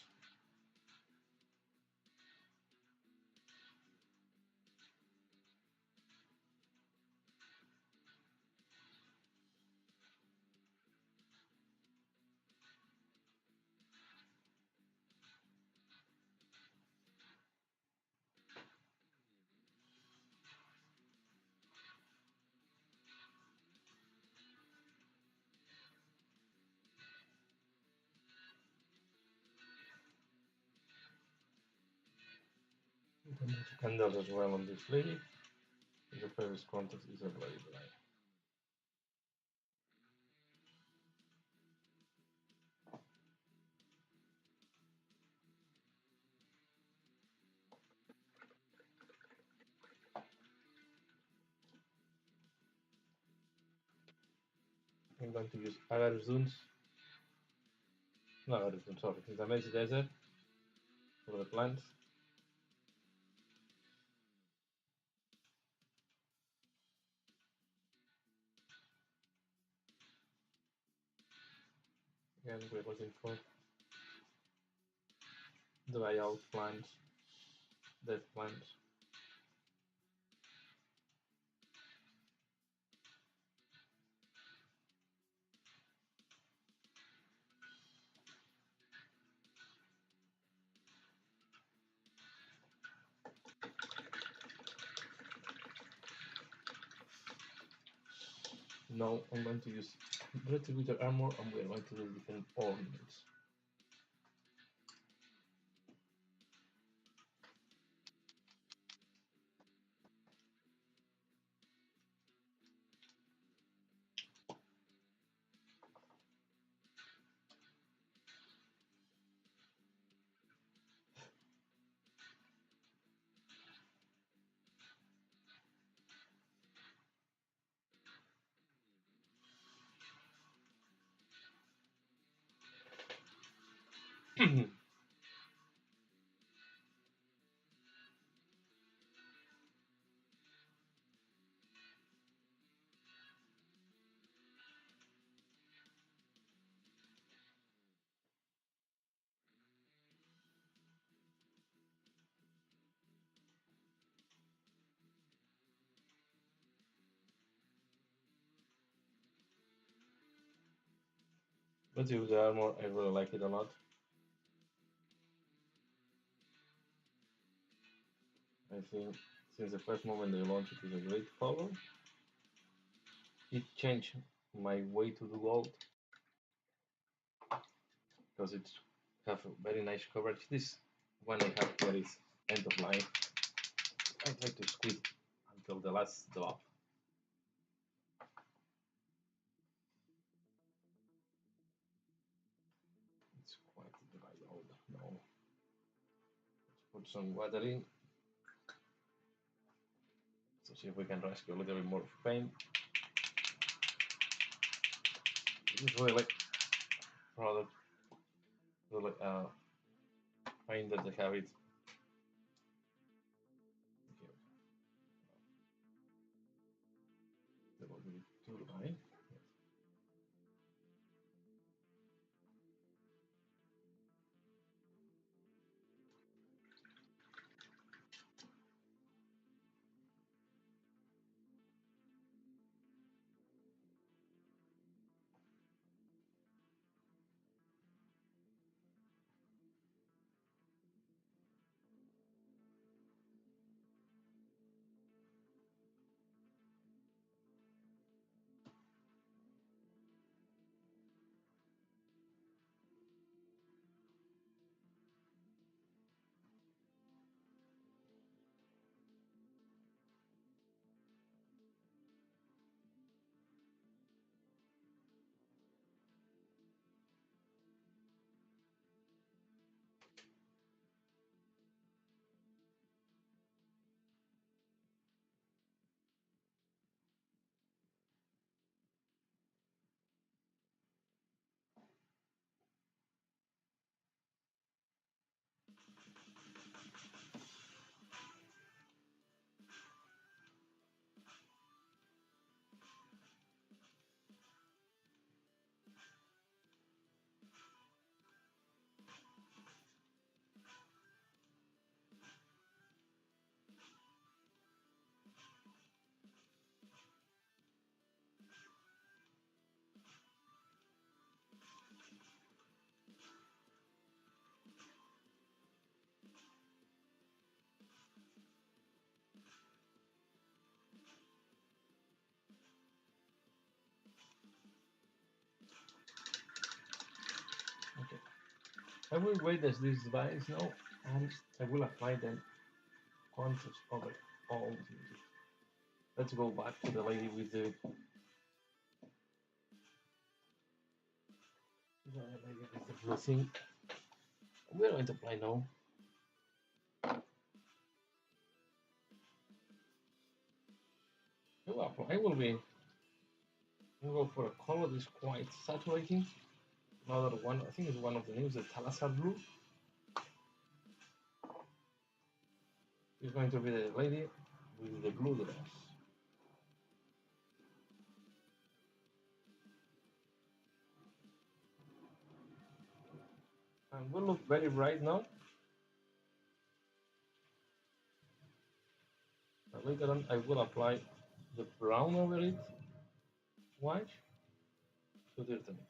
There's a candle as well on this lady. The first contact is a blade. I'm going to use Agarzuns. No, Agarzuns, sorry. It's a Mage Desert for the plants. Again, we're looking for dry out plants, dead plants. Now I'm going to use Retributor Armor and we're going to do different ornaments. Let's use the armor, I really like it a lot. I think since the first moment they launched it is a great color. It changed my way to do gold because it have a very nice coverage. This one I have here is end of line. I try to squeeze until the last drop. It's quite dry out now. Let's put some water in to see if we can rescue a little bit more of paint. This is really product, really paint that they have it. Okay. A little bit too dry. I will wait as this dries now, and I will apply then contours over all the. Let's go back to the lady with the blue thing. We're going to apply now. I will be. We'll go for a color that's quite saturating. Another one, I think it's one of the names, the Talassa blue. Is going to be the lady with the blue dress. And will look very bright now. And later on, I will apply the brown over it, white, to dirten it.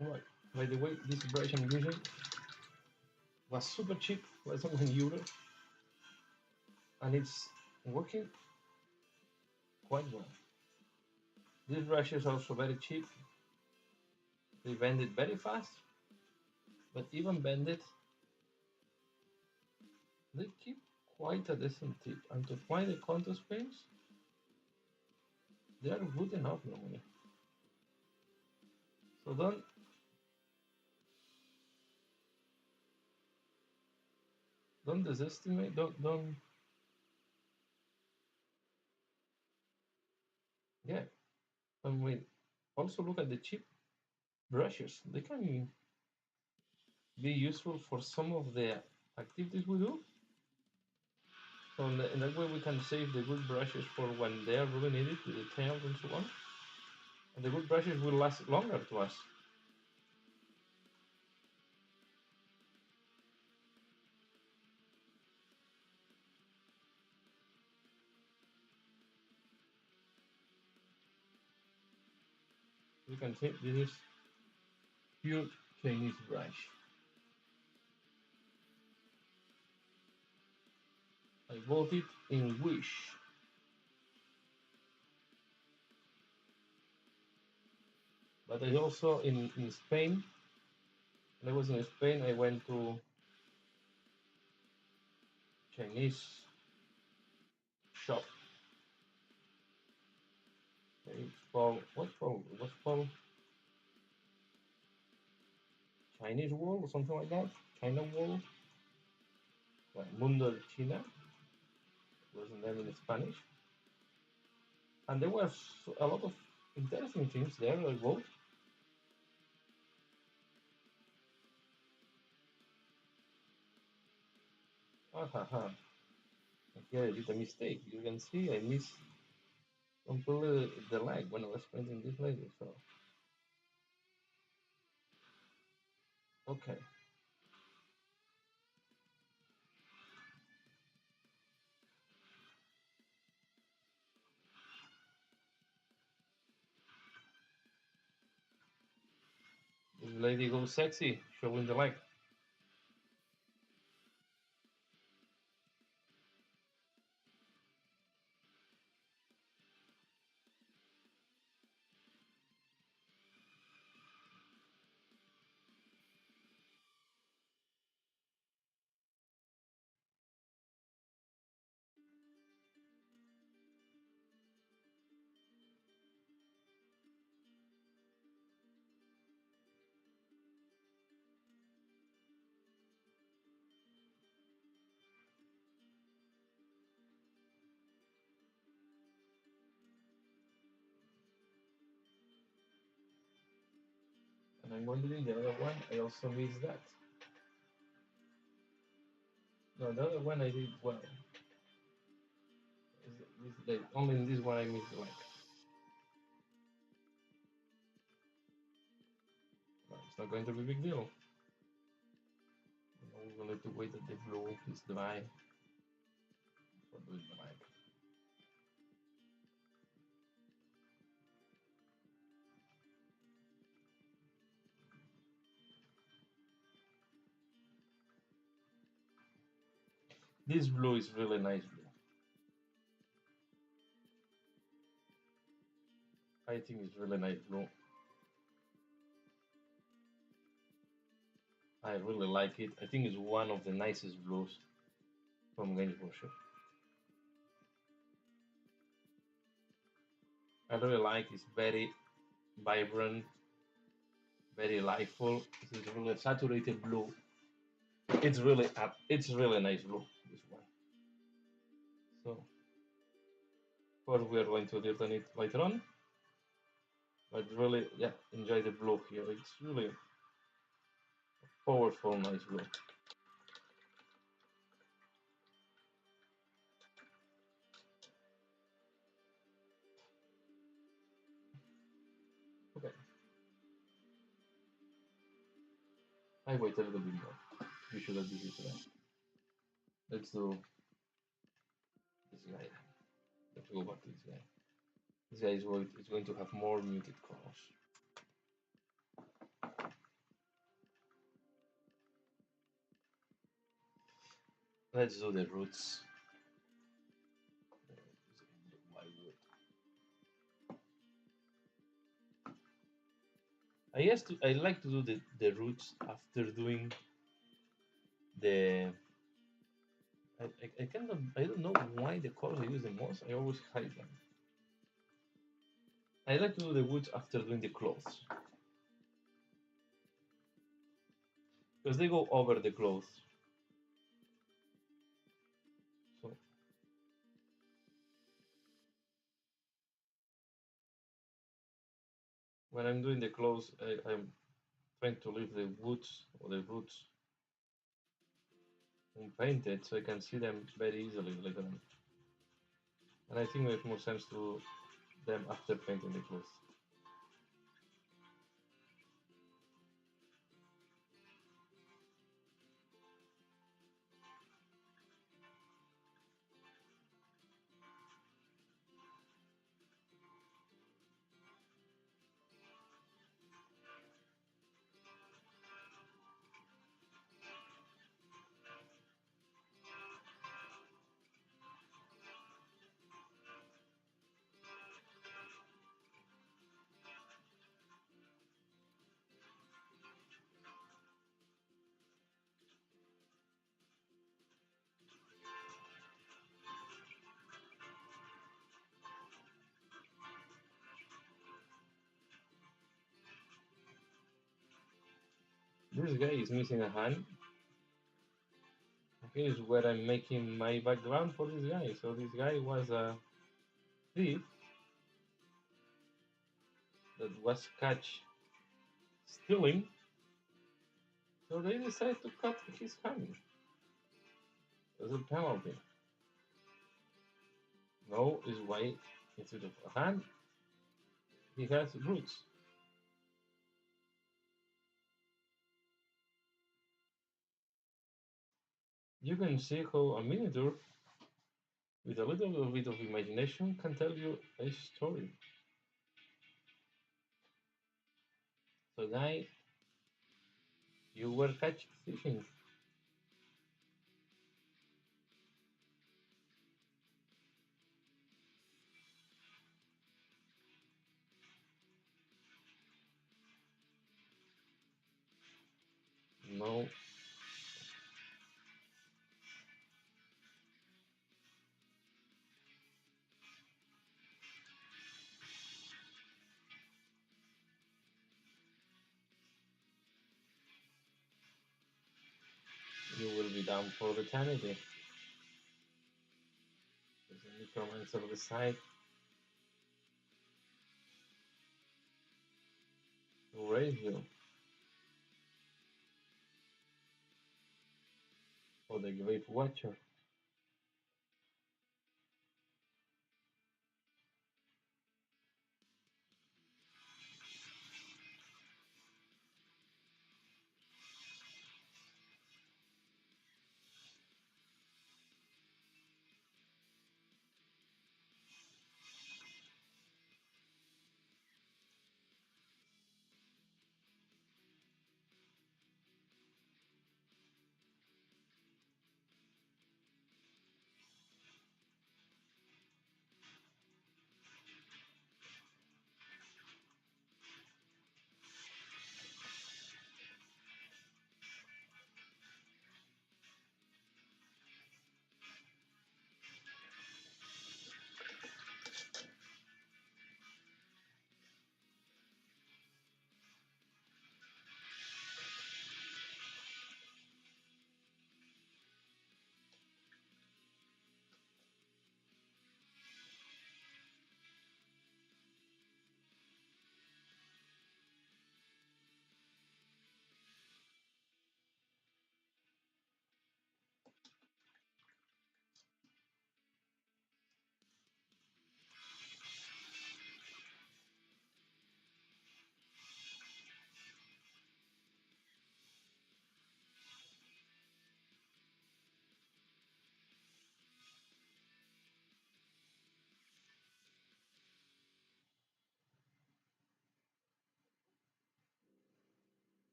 Right. By the way, this brush I'm using was super cheap, less than €1, and it's working quite well. This brush is also very cheap. They bend it very fast, but even bend it, they keep quite a decent tip. And to apply the contour paints, they are good enough normally. So don't desestimate, don't yeah. I mean, also look at the cheap brushes. They can be useful for some of the activities we do. So in that way we can save the good brushes for when they are really needed with the tails and so on. And the good brushes will last longer to us. You can see this is pure Chinese brush. I bought it in Wish. But I also in Spain. When I was in Spain, I went to Chinese shop. It's called what's called Chinese Wall or something like that. China Wall, like Mundo de China was the name in Spanish. And there was a lot of interesting things there I bought. Ha. Here I did a mistake. You can see I missed completely the leg when I was painting this lady. So okay. This lady goes sexy, showing the leg. And I'm wondering the other one, I also missed that. No, the other one I did well. Only in this one I missed the leg. No, it's not going to be a big deal. We're going to wait that the blue is dry for doing the leg. This blue is really nice blue. I think it's really nice blue. I really like it. I think it's one of the nicest blues from Games Workshop. I really like it's very vibrant, very liveful. It's really saturated blue. It's really nice blue, this one. So of course we are going to return it later on. But really, yeah, enjoy the blue here. It's really powerful, nice blue. Okay, I wait a little bit more. You should have this today. Let's do this guy. Let's go back to this guy. This guy is going to have more muted colors. Let's do the roots. I like to do the roots after doing the I don't know why the colors I use the most. I always hide them. I like to do the woods after doing the clothes because they go over the clothes. So when I'm doing the clothes, I'm trying to leave the woods or the roots unpainted so I can see them very easily later on. And I think it makes more sense to do them after painting the clothes. This guy is missing a hand. Here's where I'm making my background for this guy. So this guy was a thief that was catch stealing. So they decided to cut his hand as a penalty. No, is why instead of a hand, he has roots. You can see how a miniature with a little bit of imagination can tell you a story. So guy, you were catch fishing. No, you will be down for eternity. There's a necromancer on the side to raise you. For the Great Watcher.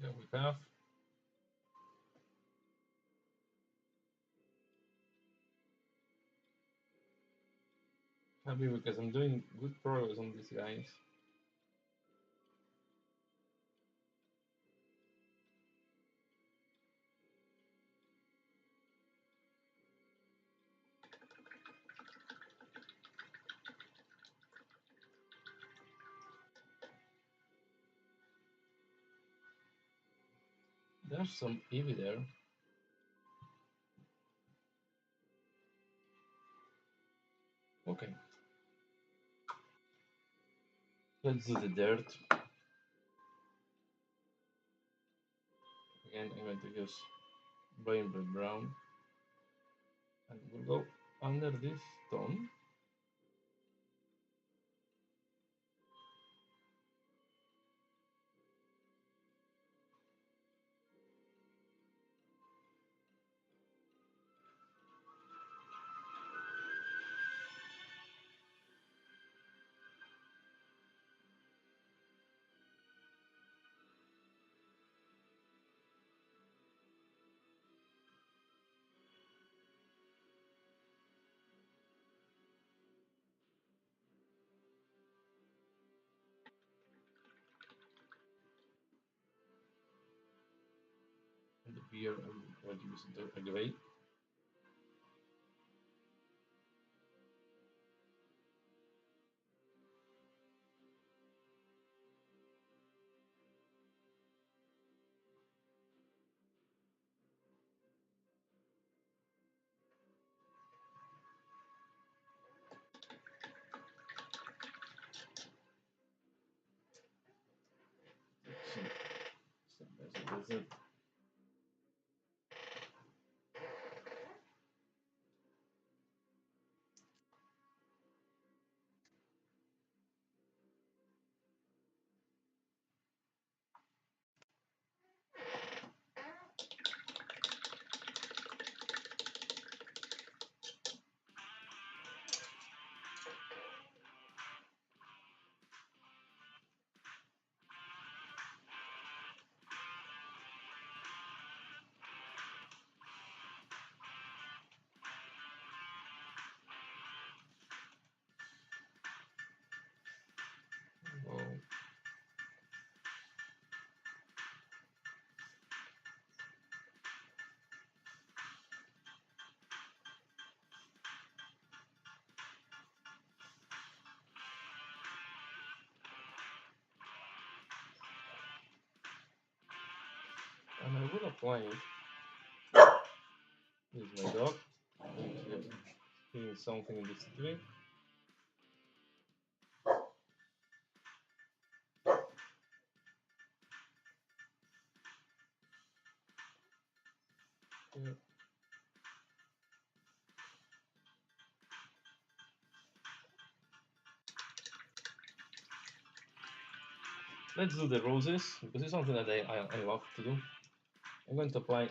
Here we have. Happy because I'm doing good progress on these guys. There's some Eevee there. Okay. Let's do the dirt. Again, I'm going to use Rainbow Brown. And we'll go under this stone. And the beer, I'm going to use a gray. So that's it. Oh. And I will apply it. Here's my dog. He's doing something in this tree. Yeah. Let's do the roses because it's something that I love to do. I'm going to apply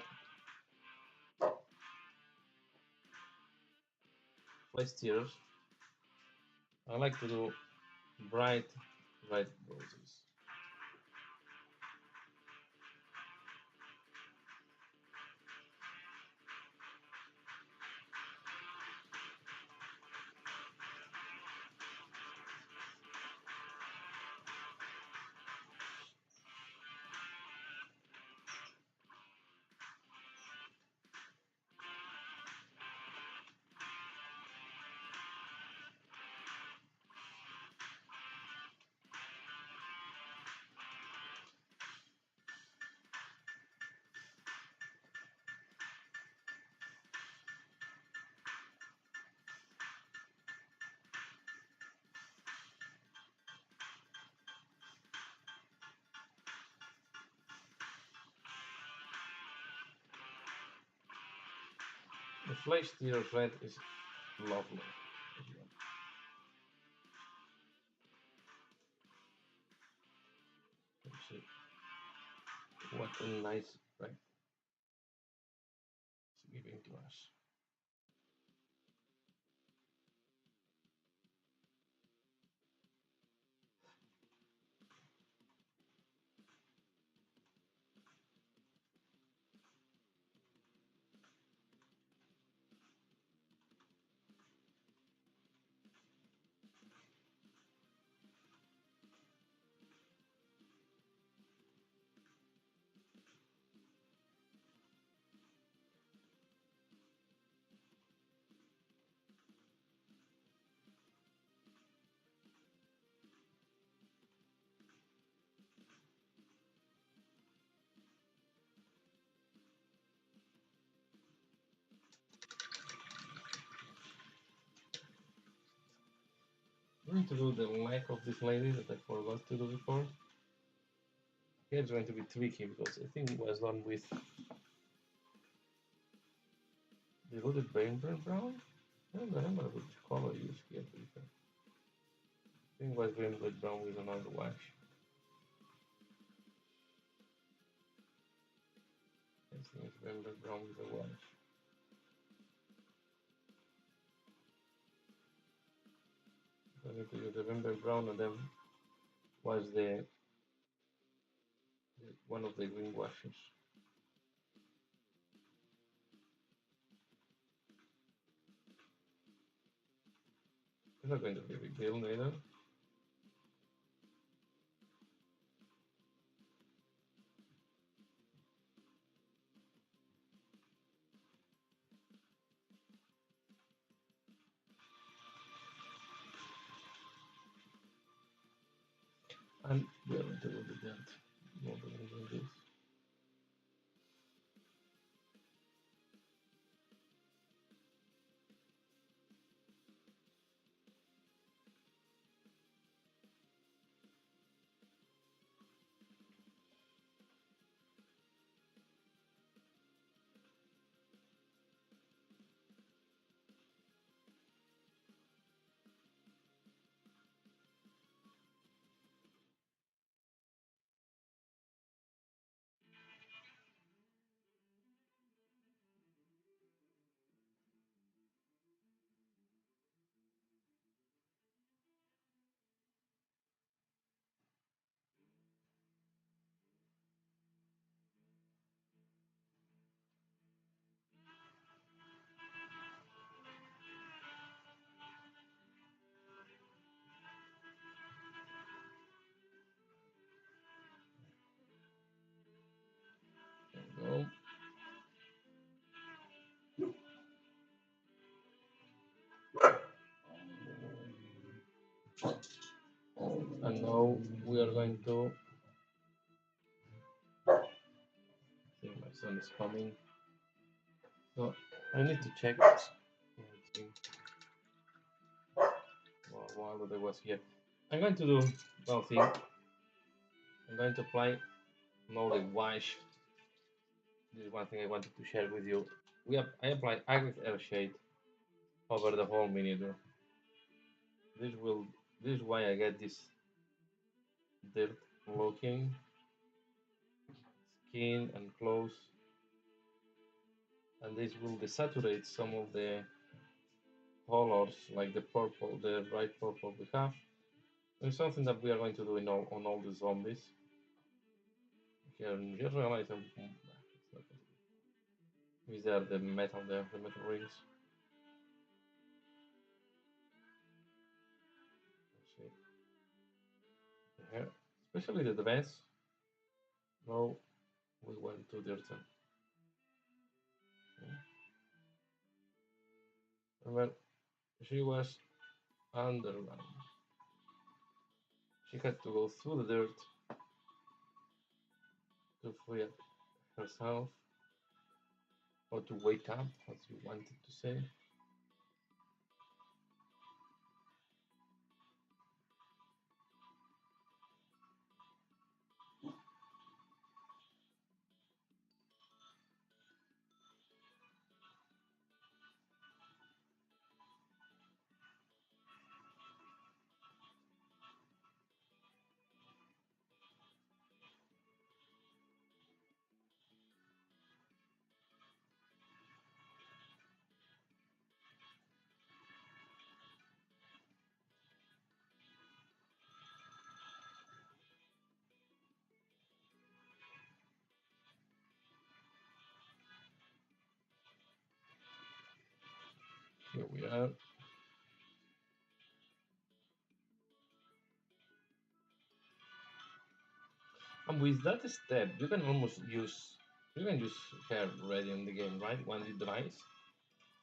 flesh tears. I like to do bright red roses. The flesh tears red is lovely. See what a nice red it's giving to us. going to do the leg of this lady that I forgot to do before. Here it's going to be tricky because I think it was done with diluted rainbow brown. I don't remember which color I used here. I think it was rainbow brown with another wash. I think it's rainbow brown with a wash. I need to use the rainbow brown and then was the one of the green washes. It's not going to be a big deal neither. And we are going to do that. More than this. There we go. And now we are going to see my son is coming. So I need to check this. While I was here. I'm going to do one thing. I'm going to apply now the wash. This is one thing I wanted to share with you. I applied agate air shade over the whole miniature. This is why I get this dirt looking skin and clothes, and this will desaturate some of the colors like the purple, the bright purple we have. It's something that we are going to do on all the zombies. Here, just realize these are the metal there, the metal rings. Let's see. Here, especially the dress. No, we went to dirty. Remember, she was underlined. She had to go through the dirt to free herself, or to wake up, as you wanted to say. Here we are. And with that step, you can use hair ready in the game, right? When it dries,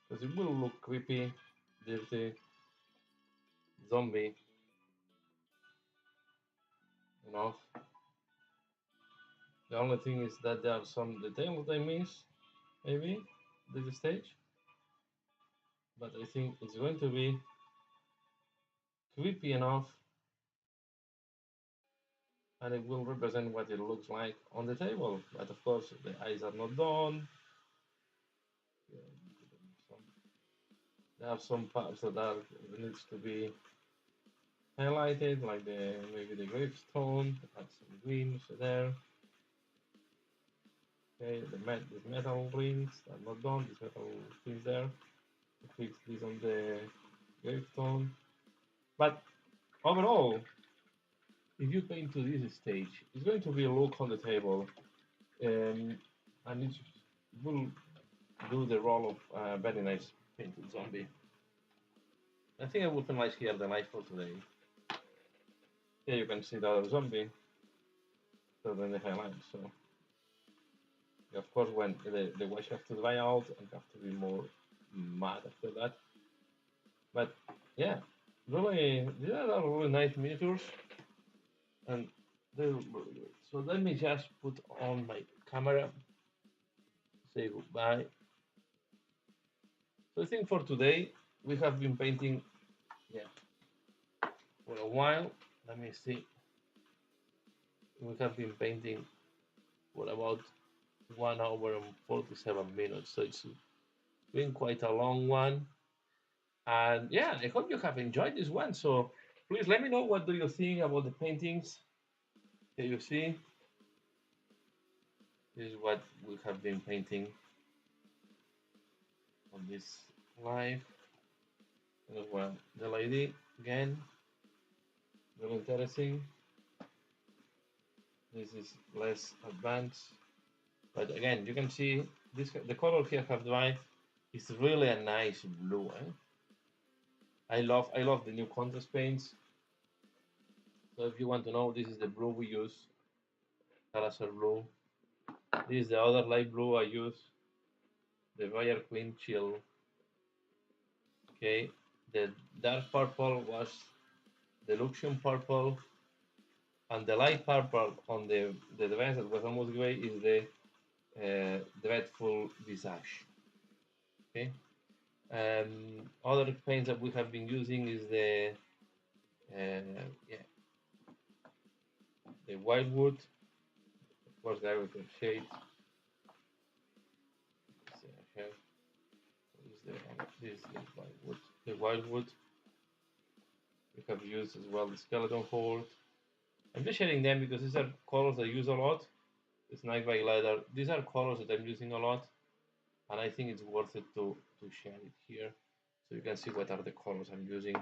because it will look creepy, dirty, zombie, enough. The only thing is that there are some details I miss, maybe, this stage. But I think it's going to be creepy enough, and it will represent what it looks like on the table. But of course, the eyes are not done. There are some parts that are needs to be highlighted, like the maybe the gravestone. Add some greens there. Okay, these metal rings are not done. These metal things there. Fix this on the gravestone. But overall, if you paint to this stage, it's going to be a look on the table, and it will do the role of a very nice painted zombie. I think I will finalize here the life for today. Here you can see the other zombie, so then the highlights. So of course, when the wash have to dry out and have to be more matte after that. But yeah, really, these are really nice miniatures, and they're really good. So let me just put on my camera, say goodbye. So I think for today we have been painting, yeah, for a while. Let me see. We have been painting for about 1 hour and 47 minutes. So it's been quite a long one. And yeah, I hope you have enjoyed this one. So please let me know, what do you think about the paintings that you see. This is what we have been painting on this live. And well, the lady again, very interesting. This is less advanced, but again, you can see this. The color here have dry. It's really a nice blue. Eh? I love the new contrast paints. So if you want to know, this is the blue we use, Salazar blue. This is the other light blue I use, the Bayer Clean Chill. Okay, the dark purple was the Luxion purple, and the light purple on the device that was almost gray is the Dreadful Visage. Okay, other paints that we have been using is yeah, the Wildwood, of course, the with the shade. This is the Wildwood. The Wildwood we have used as well, the Skeleton Horde. I'm just sharing them because these are colors I use a lot. It's Night by Leather. These are colors that I'm using a lot, and I think it's worth it to share it here, so you can see what are the colors I'm using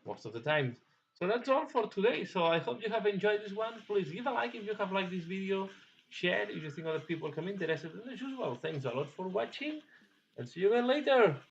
most of the time. So that's all for today. So I hope you have enjoyed this one. Please give a like if you have liked this video. Share if you think other people can be interested. And as usual, thanks a lot for watching, and see you again later.